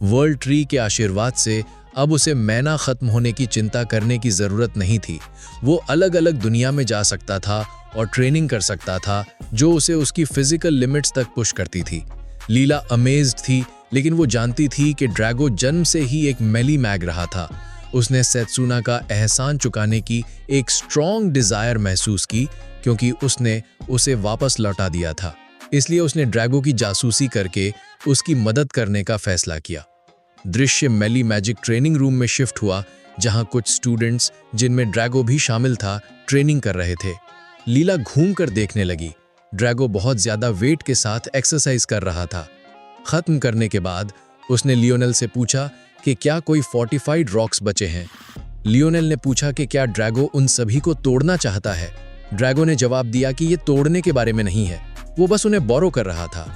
वर्ल्ड ट्री के आशीर्वाद से अब उसे मैना खत्म होने की चिंता करने की जरूरत नहीं थी। वो अलग अलग दुनिया में जा सकता था और ट्रेनिंग कर सकता था जो उसे उसकी फिजिकल लिमिट्स तक पुश करती थी। लीला अमेज्ड थी, लेकिन वो जानती थी कि ड्रैगो जन्म से ही एक मेली मैग रहा था। उसने सेत्सुना का एहसान चुकाने की एक स्ट्रॉन्ग डिजायर महसूस की, क्योंकि उसने उसे वापस लौटा दिया था। इसलिए उसने ड्रैगो की जासूसी करके उसकी मदद करने का फैसला किया। दृश्य मेली मैजिक ट्रेनिंग रूम में शिफ्ट हुआ, जहां कुछ स्टूडेंट्स, जिनमें ड्रैगो भी शामिल था, ट्रेनिंग कर रहे थे। लीला घूमकर देखने लगी। ड्रैगो बहुत ज्यादा वेट के साथ एक्सरसाइज कर रहा था। खत्म करने के बाद उसने लियोनेल से पूछा कि क्या कोई फोर्टिफाइड रॉक्स बचे हैं। लियोनेल ने पूछा कि क्या ड्रैगो उन सभी को तोड़ना चाहता है। ड्रैगो ने जवाब दिया कि ये तोड़ने के बारे में नहीं है, वो बस उन्हें बोरो कर रहा था।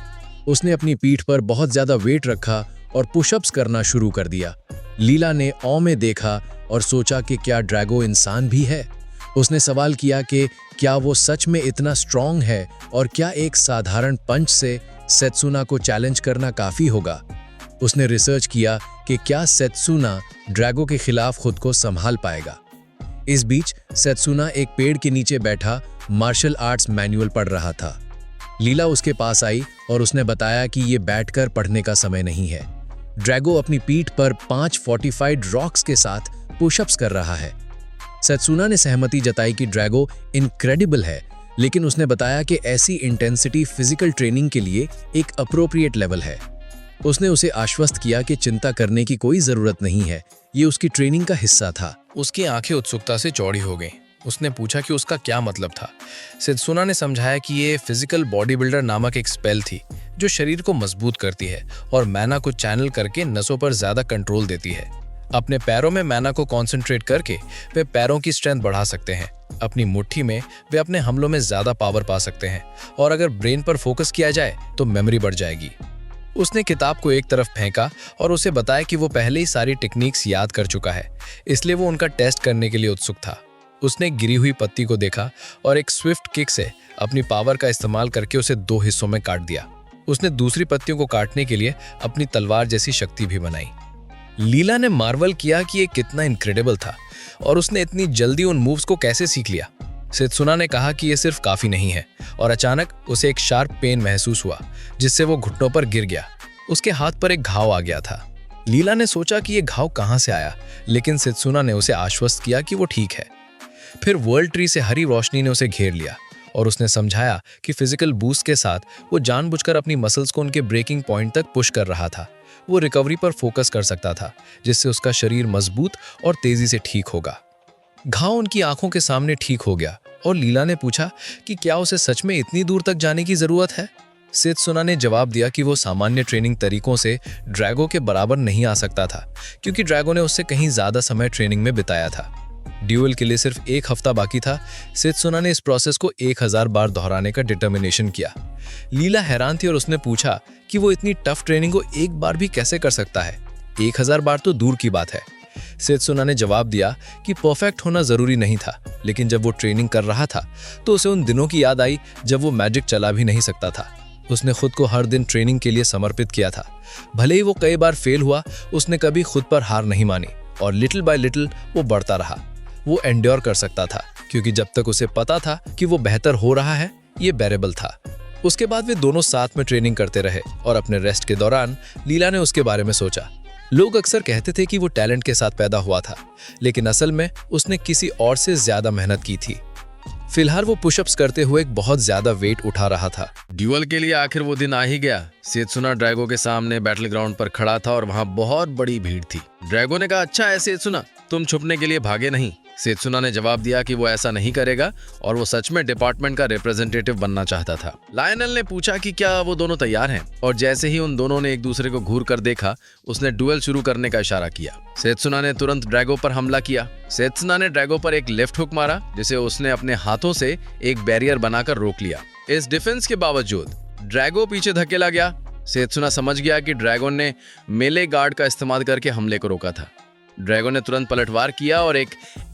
उसने अपनी पीठ पर बहुत ज्यादा वेट रखा और पुशअप्स करना शुरू कर दिया। लीला ने औ में देखा और सोचा कि क्या ड्रैगो इंसान भी है। उसने सवाल किया कि क्या वो सच में इतना स्ट्रॉन्ग है और क्या एक साधारण पंच से सेत्सुना को चैलेंज करना काफी होगा। उसने रिसर्च किया कि क्या सेत्सुना ड्रैगो के खिलाफ खुद को संभाल पाएगा। इस बीच सेत्सुना एक पेड़ के नीचे बैठा मार्शल आर्ट्स मैनुअल पढ़ रहा था। लीला उसके पास आई और उसने बताया कि ये बैठकर पढ़ने का समय नहीं है। ड्रैगो अपनी पीठ पर 5 फोर्टिफाइड रॉक्स के साथ पुशअप्स कर रहा है। सेत्सुना ने सहमति जताई कि ड्रैगो इनक्रेडिबल है, लेकिन उसने बताया कि ऐसी इंटेंसिटी फिजिकल ट्रेनिंग के लिए एक अप्रोप्रिएट लेवल है। उसने उसे आश्वस्त किया कि चिंता करने की कोई जरूरत नहीं है, ये उसकी ट्रेनिंग का हिस्सा था। उसकी आंखें उत्सुकता से चौड़ी हो गईं। उसने पूछा कि उसका क्या मतलब था। सेत्सुना ने समझाया कि ये फिजिकल बॉडी बिल्डर नामक एक स्पेल थी जो शरीर को मजबूत करती है और मैना को चैनल करके नसों पर ज्यादा कंट्रोल देती है। अपने पैरों में मैना को कंसंट्रेट करके वे पैरों की स्ट्रेंथ बढ़ा सकते हैं। अपनी मुट्ठी में वे अपने हमलों में ज्यादा पावर पा सकते हैं, और अगर ब्रेन पर फोकस किया जाए तो मेमोरी बढ़ जाएगी। उसने किताब को एक तरफ फेंका और उसे बताया कि वो पहले ही सारी टेक्निक्स याद कर चुका है, इसलिए वो उनका टेस्ट करने के लिए उत्सुक था। उसने गिरी हुई पत्ती को देखा और एक स्विफ्ट किक से अपनी पावर का इस्तेमाल करके उसे 2 हिस्सों में काट दिया। उसने दूसरी पत्तियों को काटने के लिए अपनी तलवार जैसी शक्ति भी बनाई। लीला ने मार्वल किया कि ये कितना इनक्रेडिबल था और उसने इतनी जल्दी उन मूव्स को कैसे सीख लिया। सेत्सुना ने कहा कि ये सिर्फ काफी नहीं है, और अचानक उसे एक शार्प पेन महसूस हुआ जिससे वो घुटनों पर गिर गया। उसके हाथ पर एक घाव आ गया था। लीला ने सोचा कि ये घाव कहां से आया, लेकिन सेत्सुना ने उसे आश्वस्त किया कि वो ठीक है। फिर वर्ल्ड ट्री से हरी रोशनी ने उसे घेर लिया और उसने समझाया कि फिजिकल बूस्ट के साथ वो जानबूझकर अपनी मसल्स को उनके ब्रेकिंग पॉइंट तक पुश कर रहा था। वो रिकवरी पर फोकस कर सकता था, जिससे उसका शरीर मजबूत और तेजी से ठीक होगा। घाव उनकी आंखों के सामने ठीक हो गया और लीला ने पूछा कि क्या उसे सच में इतनी दूर तक जाने की जरूरत है। सेत्सुना ने जवाब दिया कि वो सामान्य ट्रेनिंग तरीकों से ड्रैगो के बराबर नहीं आ सकता था, क्योंकि ड्रैगो ने उससे कहीं ज्यादा समय ट्रेनिंग में बिताया था। ड्यूअल के लिए सिर्फ 1 हफ्ता बाकी था। सेत्सुना ने इस प्रोसेस को 1000 बार दोहराने का डिटर्मिनेशन किया। लीला हैरान थी और उसने पूछा कि वो इतनी टफ ट्रेनिंग को एक बार भी कैसे कर सकता है। 1000 बार तो दूर की बात है। सेत्सुना ने जवाब दिया कि परफेक्ट होना जरूरी नहीं था, लेकिन जब वो ट्रेनिंग कर रहा था तो उसे उन दिनों की याद आई जब वो मैजिक चला भी नहीं सकता था। उसने खुद को हर दिन ट्रेनिंग के लिए समर्पित किया था। भले ही वो कई बार फेल हुआ, उसने कभी खुद पर हार नहीं मानी और लिटिल बाय लिटिल वो बढ़ता रहा। वो एंड्योर कर सकता था क्योंकि जब तक उसे पता था कि वो बेहतर हो रहा है, ये बेरेबल था। उसके बाद वे दोनों साथ में ट्रेनिंग करते रहे और अपने रेस्ट के दौरान लीला ने उसके बारे में सोचा। लोग अक्सर कहते थे कि वो टैलेंट के साथ पैदा हुआ था, लेकिन असल में उसने किसी और से ज्यादा मेहनत की थी। फिलहाल वो पुशअप्स करते हुए एक बहुत ज्यादा वेट उठा रहा था। ड्यूअल के लिए आखिर वो दिन आ ही गया। सेत्सुना ड्रैगो के सामने बैटल ग्राउंड पर खड़ा था और वहां बहुत बड़ी भीड़ थी। ड्रैगो ने कहा, अच्छा है सेत्सुना, तुम छुपने के लिए भागे नहीं। सेत्सुना ने जवाब दिया कि वो ऐसा नहीं करेगा और वो सच में डिपार्टमेंट का रिप्रेजेंटेटिव बनना चाहता था। लायनल ने पूछा कि क्या वो दोनों तैयार हैं, और जैसे ही उन दोनों ने एक दूसरे को घूर कर देखा, उसने डुएल शुरू करने का इशारा किया। सेत्सुना ने तुरंत ड्रैगो पर हमला किया। सेत्सुना ने ड्रैगो पर एक लेफ्ट हुक मारा, जिसे उसने अपने हाथों से एक बैरियर बनाकर रोक लिया। इस डिफेंस के बावजूद ड्रैगो पीछे धकेला गया। सेत्सुना समझ गया कि ड्रैगन ने मेले गार्ड का इस्तेमाल करके हमले को रोका था। ड्रैगन ने तुरंत पलटवार किया और एक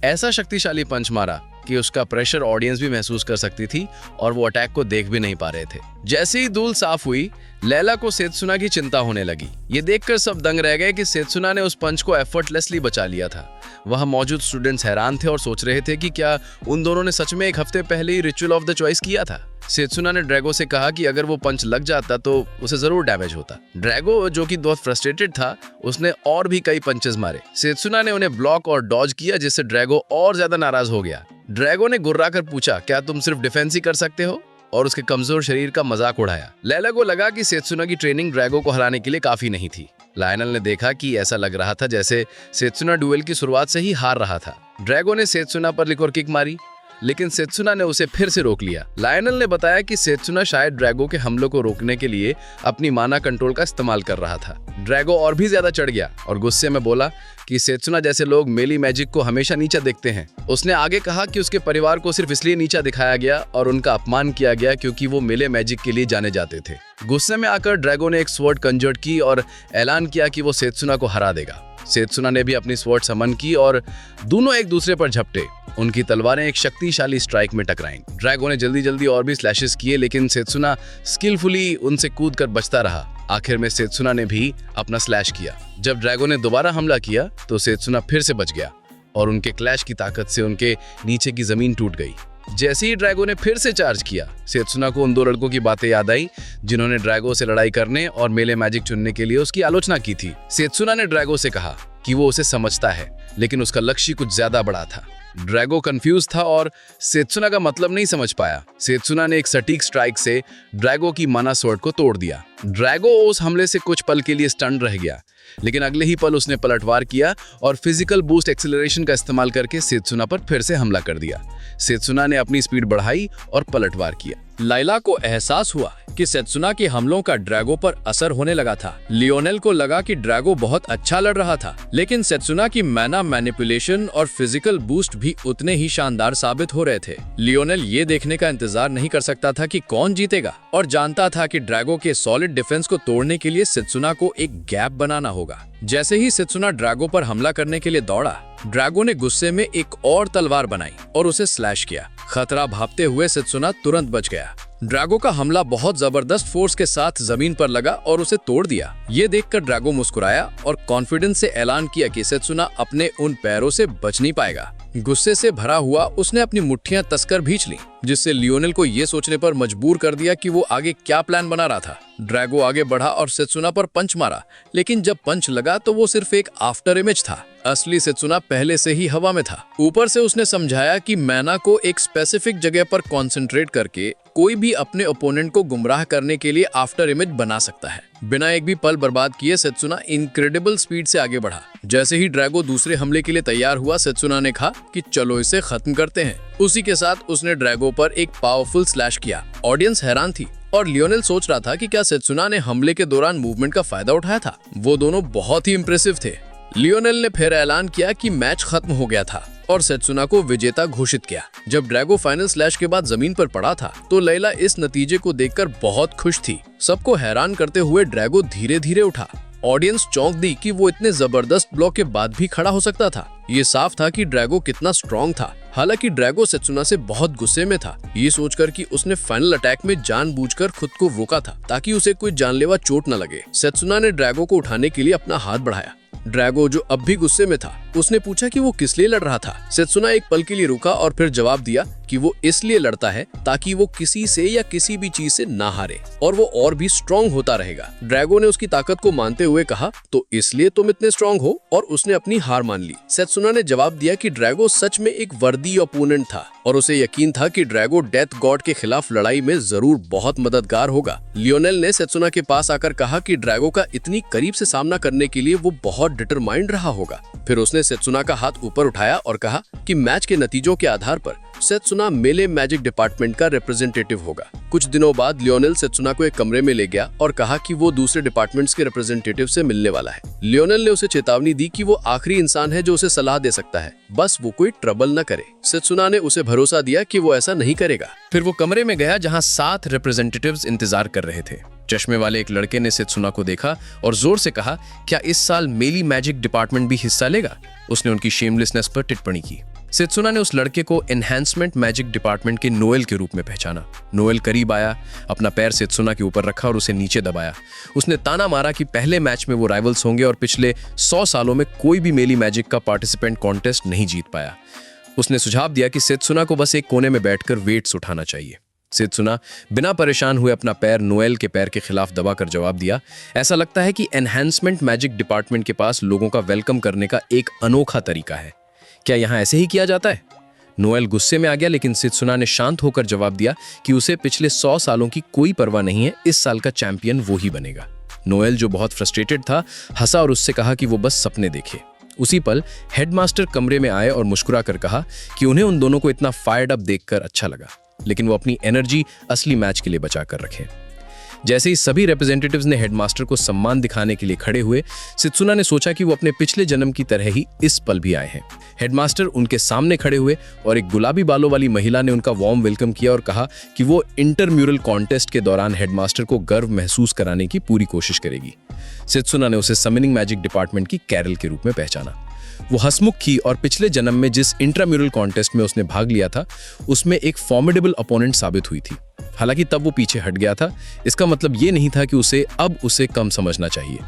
ऐसा शक्तिशाली पंच मारा कि उसका प्रेशर ऑडियंस भी महसूस कर सकती थी और वो अटैक को देख भी नहीं पा रहे थे। जैसे ही धूल साफ हुई, लैला को सेत्सुना की चिंता होने लगी। ये देखकर सब दंग रह गए कि सेत्सुना ने उस पंच को एफर्टलेसली बचा लिया था। वहां मौजूद स्टूडेंट्स हैरान थे और सोच रहे थे कि क्या उन दोनों ने सच में एक हफ्ते पहले ही रिचुअल ऑफ द चॉइस किया था। सेत्सुना ने ड्रैगो से कहा कि अगर वो पंच लग जाता तो उसे जरूर डैमेज होता। ड्रैगो, जो कि बहुत फ्रस्ट्रेटेड था, उसने और भी कई पंचेस मारे। सेत्सुना ने उन्हें ब्लॉक और डॉज किया, जिससे ड्रैगो और ज्यादा नाराज हो गया। ड्रैगो ने गुर्रा कर पूछा, क्या तुम सिर्फ डिफेंस ही कर सकते हो, और उसके कमजोर शरीर का मजाक उड़ाया। लैला को लगा कि सेत्सुना की ट्रेनिंग ड्रैगो को हराने के लिए काफी नहीं थी। लायनल ने देखा कि ऐसा लग रहा था जैसे सेत्सुना डुएल की शुरुआत से ही हार रहा था। ड्रैगो ने सेत्सुना पर लिकोर किक मारी, लेकिन सेत्सुना ने उसे फिर से रोक लिया। लायनल ने बताया कि सेत्सुना शायद ड्रैगो के हमलों को रोकने के लिए अपनी माना कंट्रोल का इस्तेमाल कर रहा था। ड्रैगो और भी ज्यादा चढ़ गया और गुस्से में बोला कि सेत्सुना जैसे लोग मेली मैजिक को हमेशा नीचा देखते हैं। उसने आगे कहा कि उसके परिवार को सिर्फ इसलिए नीचा दिखाया गया और उनका अपमान किया गया क्योंकि वो मेले मैजिक के लिए जाने जाते थे। गुस्से में आकर ड्रैगो ने एक स्वॉर्ड कंजर्ट की और ऐलान किया कि वो सेत्सुना को हरा देगा। सेत्सुना ने भी अपनी स्वॉर्ड समन की और दोनों एक दूसरे पर झपटे। उनकी तलवारें एक शक्तिशाली स्ट्राइक में टकराईं। ड्रैगो ने जल्दी जल्दी और भी स्लैशेस किए, लेकिन सेत्सुना स्किलफुली उनसे कूदकर बचता रहा। आखिर में सेत्सुना ने भी अपना स्लैश किया। जब ड्रैगो ने दोबारा हमला किया तो सेत्सुना फिर से बच गया और उनके क्लैश की ताकत से उनके नीचे की जमीन टूट गई। जैसे ही ड्रैगो ने फिर से चार्ज किया, सेत्सुना को उन दो लड़कों की बातें याद आई जिन्होंने ड्रैगो से लड़ाई करने और मेले मैजिक चुनने के लिए उसकी आलोचना की थी। सेत्सुना ने ड्रैगो से कहा कि वो उसे समझता है, लेकिन उसका लक्ष्य कुछ ज्यादा बड़ा था। ड्रैगो कंफ्यूज था और सेत्सुना का मतलब नहीं समझ पाया। सेत्सुना ने एक सटीक स्ट्राइक से ड्रैगो की माना स्वॉर्ड को तोड़ दिया। ड्रैगो उस हमले से कुछ पल के लिए स्टन रह गया, लेकिन अगले ही पल उसने पलटवार किया और फिजिकल बूस्ट एक्सेलरेशन का इस्तेमाल करके सेत्सुना पर फिर से हमला कर दिया। सेत्सुना ने अपनी स्पीड बढ़ाई और पलटवार किया। लाइला को एहसास हुआ कि सेत्सुना के हमलों का ड्रैगो पर असर होने लगा था। लियोनेल को लगा कि ड्रैगो बहुत अच्छा लड़ रहा था, लेकिन सेत्सुना की मैना मैनिपुलेशन और फिजिकल बूस्ट भी उतने ही शानदार साबित हो रहे थे। लियोनेल ये देखने का इंतजार नहीं कर सकता था कि कौन जीतेगा और जानता था कि ड्रैगो के सॉलिड डिफेंस को तोड़ने के लिए सेत्सुना को एक गैप बनाना होगा। जैसे ही सेत्सुना ड्रैगो पर हमला करने के लिए दौड़ा, ड्रैगो ने गुस्से में एक और तलवार बनाई और उसे स्लैश किया। खतरा भापते हुए सेत्सुना तुरंत बच गया। ड्रैगो का हमला बहुत जबरदस्त फोर्स के साथ जमीन पर लगा और उसे तोड़ दिया। ये देखकर ड्रैगो मुस्कुराया और कॉन्फिडेंस से ऐलान किया कि सेत्सुना अपने उन पैरों से बच नहीं पाएगा। गुस्से से भरा हुआ उसने अपनी मुट्ठियां तस्कर भींच ली, जिससे लियोनेल को ये सोचने पर मजबूर कर दिया कि वो आगे क्या प्लान बना रहा था। ड्रैगो आगे बढ़ा और सेत्सुना पर पंच मारा, लेकिन जब पंच लगा तो वो सिर्फ एक आफ्टर इमेज था। असली सेत्सुना पहले से ही हवा में था। ऊपर से उसने समझाया कि मैना को एक स्पेसिफिक जगह पर कंसंट्रेट करके कोई भी अपने ओपोनेंट को गुमराह करने के लिए आफ्टर इमेज बना सकता है। बिना एक भी पल बर्बाद किए सेत्सुना इनक्रेडिबल स्पीड से आगे बढ़ा। जैसे ही ड्रैगो दूसरे हमले के लिए तैयार हुआ, सेत्सुना ने कहा कि चलो इसे खत्म करते हैं। उसी के साथ उसने ड्रैगो पर एक पावरफुल स्लैश किया। ऑडियंस हैरान थी और लियोनेल सोच रहा था कि क्या सेत्सुना ने हमले के दौरान मूवमेंट का फायदा उठाया था। वो दोनों बहुत ही इंप्रेसिव थे। लियोनेल ने फिर ऐलान किया कि मैच खत्म हो गया था और सेत्सुना को विजेता घोषित किया। जब ड्रैगो फाइनल स्लैश के बाद जमीन पर पड़ा था तो लैला इस नतीजे को देखकर बहुत खुश थी। सबको हैरान करते हुए ड्रैगो धीरे धीरे उठा। ऑडियंस चौंक दी कि वो इतने जबरदस्त ब्लॉक के बाद भी खड़ा हो सकता था। ये साफ था कि ड्रैगो कितना स्ट्रॉन्ग था। हालांकि ड्रैगो सेत्सुना से बहुत गुस्से में था, ये सोचकर कि उसने फाइनल अटैक में जानबूझकर खुद को रोका था ताकि उसे कोई जानलेवा चोट न लगे। सेत्सुना ने ड्रैगो को उठाने के लिए अपना हाथ बढ़ाया। ड्रैगो, जो अब भी गुस्से में था, उसने पूछा कि वो किस लिए लड़ रहा था। सेत्सुना एक पल के लिए रुका और फिर जवाब दिया कि वो इसलिए लड़ता है ताकि वो किसी से या किसी भी चीज से ना हारे और वो और भी स्ट्रांग होता रहेगा। ड्रैगो ने उसकी ताकत को मानते हुए कहा, तो इसलिए तुम इतने स्ट्रांग हो, और उसने अपनी हार मान ली। सेत्सुना ने जवाब दिया कि ड्रैगो सच में एक वर्दी ओपोनेंट था और उसे यकीन था कि ड्रैगो डेथ गॉड के खिलाफ लड़ाई में जरूर बहुत मददगार होगा। लियोनेल ने सेत्सुना के पास आकर कहा कि ड्रैगो का इतनी करीब से सामना करने के लिए वो बहुत डिटरमाइंड रहा होगा। फिर उसने सेत्सुना का हाथ ऊपर उठाया और कहा कि मैच के नतीजों के आधार पर सेत्सुना मेले मैजिक डिपार्टमेंट का रिप्रेजेंटेटिव होगा। कुछ दिनों बाद लियोनेल सेत्सुना को एक कमरे में ले गया और कहा कि वो दूसरे डिपार्टमेंट्स के रिप्रेजेंटेटिव से मिलने वाला है। लियोनेल ने उसे चेतावनी दी कि वो आखिरी इंसान है जो उसे सलाह दे सकता है, बस वो कोई ट्रबल न करे। सेत्सुना ने उसे भरोसा दिया कि वो ऐसा नहीं करेगा। फिर वो कमरे में गया जहां 7 रिप्रेजेंटेटिव्स इंतजार कर रहे थे। चश्मे वाले एक लड़के ने सेत्सुना को देखा और जोर से कहा, क्या इस साल मेली मैजिक डिपार्टमेंट भी हिस्सा लेगा? उसने उनकी शेमलेसनेस पर टिप्पणी की। सेत्सुना ने उस लड़के को एनहांसमेंट मैजिक डिपार्टमेंट के नोएल के रूप में पहचाना। नोएल करीब आया, अपना पैर सेत्सुना के ऊपर रखा और उसे नीचे दबाया। उसने ताना मारा कि पहले मैच में वो राइवल्स होंगे और पिछले 100 सालों में कोई भी मेली मैजिक का पार्टिसिपेंट कॉन्टेस्ट नहीं जीत पाया। उसने सुझाव दिया कि सेत्सुना को बस एक कोने में बैठकर वेट्स उठाना चाहिए। सेत्सुना बिना परेशान हुए अपना पैर नोएल के पैर के खिलाफ दबाकर जवाब दिया, ऐसा लगता है कि एनहांसमेंट मैजिक डिपार्टमेंट के पास लोगों का वेलकम करने का एक अनोखा तरीका है। क्या यहाँ ऐसे ही किया जाता है? नोएल गुस्से में आ गया, लेकिन सेत्सुना ने शांत होकर जवाब दिया कि उसे पिछले 100 सालों की कोई परवाह नहीं है, इस साल का चैंपियन वो ही बनेगा। नोएल, जो बहुत फ्रस्ट्रेटेड था, हंसा और उससे कहा कि वो बस सपने देखे। उसी पल हेडमास्टर कमरे में आए और मुस्कुरा कर कहा कि उन्हें उन दोनों को इतना फायर्ड अप देखकर अच्छा लगा, लेकिन वो अपनी एनर्जी असली मैच के लिए बचा कर रखें। जैसे ही सभी रिप्रेजेंटेटिव्स ने हेडमास्टर को सम्मान दिखाने के लिए खड़े हुए, सेत्सुना ने सोचा कि वो अपने पिछले जन्म की तरह ही इस पल भी आए हैं। हेडमास्टर उनके सामने खड़े हुए और एक गुलाबी बालों वाली महिला ने उनका वार्म वेलकम किया और कहा कि वो इंटरम्यूरल कॉन्टेस्ट के दौरान हेडमास्टर को गर्व महसूस कराने की पूरी कोशिश करेगी। सेत्सुना ने उसे समनिंग मैजिक डिपार्टमेंट की कैरल के रूप में पहचाना। वो हंसमुख थी और पिछले जन्म में जिस इंट्राम्यूरल कॉन्टेस्ट में उसने भाग लिया था, उसमें एक फॉर्मिडेबल अपोनेंट साबित हुई थी। हालांकि तब वो पीछे हट गया था। इसका मतलब ये नहीं था कि उसे कम समझना चाहिए।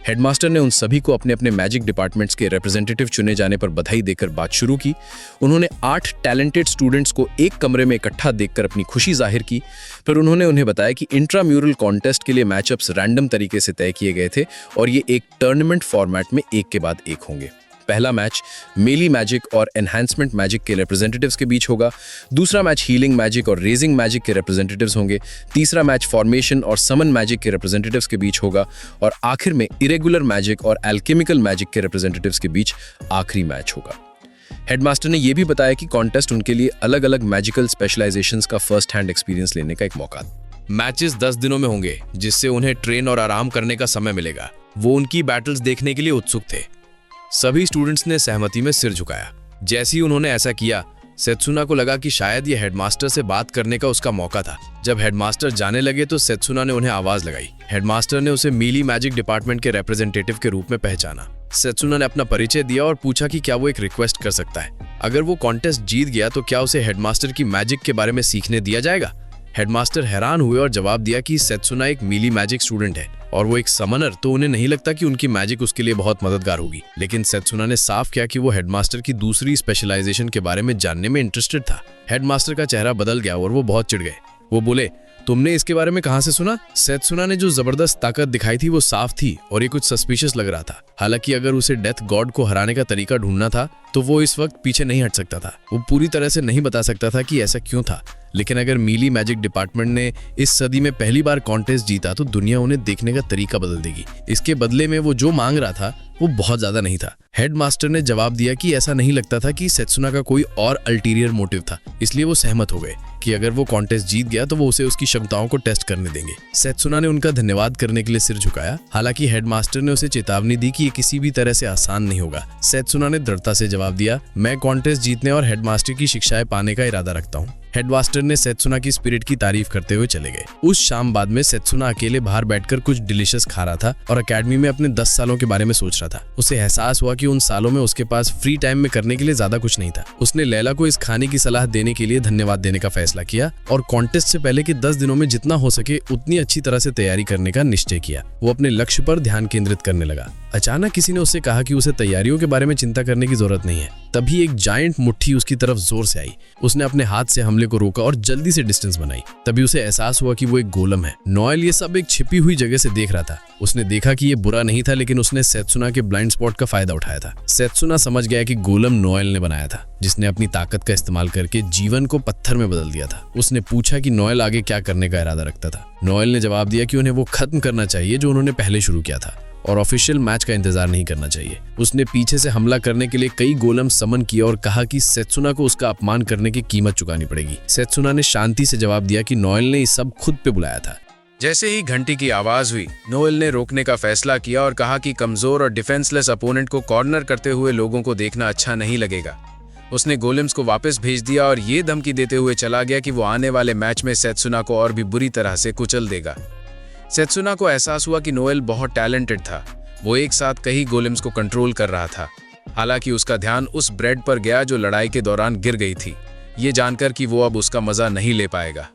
हेडमास्टर ने उन सभी को अपने अपने मैजिक डिपार्टमेंट्स के रिप्रेजेंटेटिव चुने जाने पर बधाई देकर बात शुरू की। उन्होंने 8 टैलेंटेड स्टूडेंट्स को एक कमरे में इकट्ठा देखकर अपनी खुशी जाहिर की। फिर उन्होंने उन्हें बताया कि इंट्राम्यूरल कॉन्टेस्ट के लिए मैचअप्स रैंडम तरीके से तय किए गए थे और ये एक टूर्नामेंट फॉर्मेट में एक के बाद एक होंगे। पहला मैच मेली मैजिक और एनहांसमेंट मैजिक के रिप्रेजेंटेटिव्स के बीच होगा। दूसरा मैच हीलिंग मैजिक और रेजिंग मैजिक के रिप्रेजेंटेटिव्स होंगे। तीसरा मैच फॉर्मेशन और समन मैजिक के रिप्रेजेंटेटिव्स के बीच होगा और आखिर में इरेगुलर मैजिक और एल्केमिकल मैजिक के रिप्रेजेंटेटिव्स के बीच आखिरी मैच होगा। हेडमास्टर ने यह भी बताया कि कॉन्टेस्ट उनके लिए अलग अलग मैजिकल स्पेशलाइजेशंस का फर्स्ट हैंड एक्सपीरियंस लेने का एक मौका। मैचेस 10 दिनों में होंगे, जिससे उन्हें ट्रेन और आराम करने का समय मिलेगा। वो उनकी बैटल्स देखने के लिए उत्सुक थे। सभी स्टूडेंट्स ने सहमति में सिर झुकाया। जैसे ही उन्होंने ऐसा किया, सेत्सुना को लगा कि शायद ये हेडमास्टर से बात करने का उसका मौका था। जब हेडमास्टर जाने लगे तो सेत्सुना ने उन्हें आवाज लगाई। हेडमास्टर ने उसे मेली मैजिक डिपार्टमेंट के रिप्रेजेंटेटिव के रूप में पहचाना। सेत्सुना ने अपना परिचय दिया और पूछा कि क्या वो एक रिक्वेस्ट कर सकता है। अगर वो कॉन्टेस्ट जीत गया तो क्या उसे हेडमास्टर की मैजिक के बारे में सीखने दिया जाएगा। हेडमास्टर हैरान हुए और जवाब दिया कि सेत्सुना एक मेली मैजिक स्टूडेंट है और वो एक समनर, तो उन्हें नहीं लगता कि उनकी मैजिक उसके लिए बहुत मददगार होगी। लेकिन सेत्सुना ने साफ किया कि वो हेडमास्टर की दूसरी स्पेशलाइजेशन के बारे में जानने में इंटरेस्टेड था। हेडमास्टर का चेहरा बदल गया और वो बहुत चिढ़ गए। वो बोले, तुमने इसके बारे में कहां से सुना? सेत्सुना ने जो जबरदस्त ताकत दिखाई थी वो साफ थी और ये कुछ सस्पिशियस लग रहा था। हालांकि अगर उसे डेथ गॉड को हराने का तरीका ढूंढना था तो वो इस वक्त पीछे नहीं हट सकता था। वो पूरी तरह से नहीं बता सकता था कि ऐसा क्यों था, लेकिन अगर मेली मैजिक डिपार्टमेंट ने इस सदी में पहली बार कॉन्टेस्ट जीता तो दुनिया उन्हें देखने का तरीका बदल देगी। इसके बदले में वो जो मांग रहा था वो बहुत ज्यादा नहीं था। हेडमास्टर ने जवाब दिया कि ऐसा नहीं लगता था कि सेत्सुना का कोई और अल्टीरियर मोटिव था, इसलिए वो सहमत हो गए कि अगर वो कॉन्टेस्ट जीत गया तो वो उसे उसकी क्षमताओं को टेस्ट करने देंगे। सेत्सुना ने उनका धन्यवाद करने के लिए सिर झुकाया। हालांकि हेडमास्टर ने उसे चेतावनी दी कि ये किसी भी तरह से आसान नहीं होगा। सेत्सुना ने दृढ़ता से जवाब दिया, मैं कॉन्टेस्ट जीतने और हेडमास्टर की शिक्षाएं पाने का इरादा रखता हूँ। हेडमास्टर ने सेत्सुना की स्पिरिट की तारीफ करते हुए चले गए। उस शाम बाद में सेत्सुना अकेले बाहर बैठकर कुछ डिलीशियस खा रहा था और एकेडमी में अपने 10 सालों के बारे में सोच रहा था। उसे एहसास हुआ कि उन सालों में उसके पास फ्री टाइम में करने के लिए ज्यादा कुछ नहीं था। उसने लैला को इस खाने की सलाह देने के लिए धन्यवाद देने का फैसला किया और कॉन्टेस्ट से पहले के 10 दिनों में जितना हो सके उतनी अच्छी तरह से तैयारी करने का निश्चय किया। वो अपने लक्ष्य पर ध्यान केंद्रित करने लगा। अचानक किसी ने उससे कहा कि उसे तैयारियों के बारे में चिंता करने की जरूरत नहीं है। तभी एक जायंट मुट्ठी उसकी तरफ जोर से आई। उसने अपने हाथ से हमले को रोका और जल्दी से डिस्टेंस बनाई। तभी उसे एहसास हुआ कि वो एक गोलम है। नोएल ये सब एक छिपी हुई जगह से देख रहा था। उसने देखा कि ये बुरा नहीं था, लेकिन उसने सेत्सुना के ब्लाइंड स्पॉट का फायदा उठाया था। सेत्सुना समझ गया कि गोलम नोएल ने बनाया था, जिसने अपनी ताकत का इस्तेमाल करके जीवन को पत्थर में बदल दिया था। उसने पूछा कि नोएल आगे क्या करने का इरादा रखता था। नोएल ने जवाब दिया कि उन्हें वो खत्म करना चाहिए जो उन्होंने पहले शुरू किया था और ऑफिशियल मैच का इंतजार नहीं करना चाहिए। उसने पीछे से हमला करने के लिए कई गोलम समन किया और कहा कि सेत्सुना को उसका अपमान करने की कीमत चुकानी पड़ेगी। सेत्सुना ने शांति से जवाब दिया कि नोएल ने ये सब खुद पे बुलाया था। जैसे ही घंटी की आवाज हुई, नोएल ने रोकने का फैसला किया और कहा कि कमजोर और डिफेंसलेस अपोनेंट को कॉर्नर करते हुए लोगों को देखना अच्छा नहीं लगेगा। उसने गोलेम्स को वापस भेज दिया और ये धमकी देते हुए चला गया कि वो आने वाले मैच में सेत्सुना को और भी बुरी तरह से कुचल देगा। सेत्सुना को एहसास हुआ कि नोएल बहुत टैलेंटेड था। वो एक साथ कई गोलेम्स को कंट्रोल कर रहा था। हालांकि उसका ध्यान उस ब्रेड पर गया जो लड़ाई के दौरान गिर गई थी, ये जानकर कि वो अब उसका मजा नहीं ले पाएगा।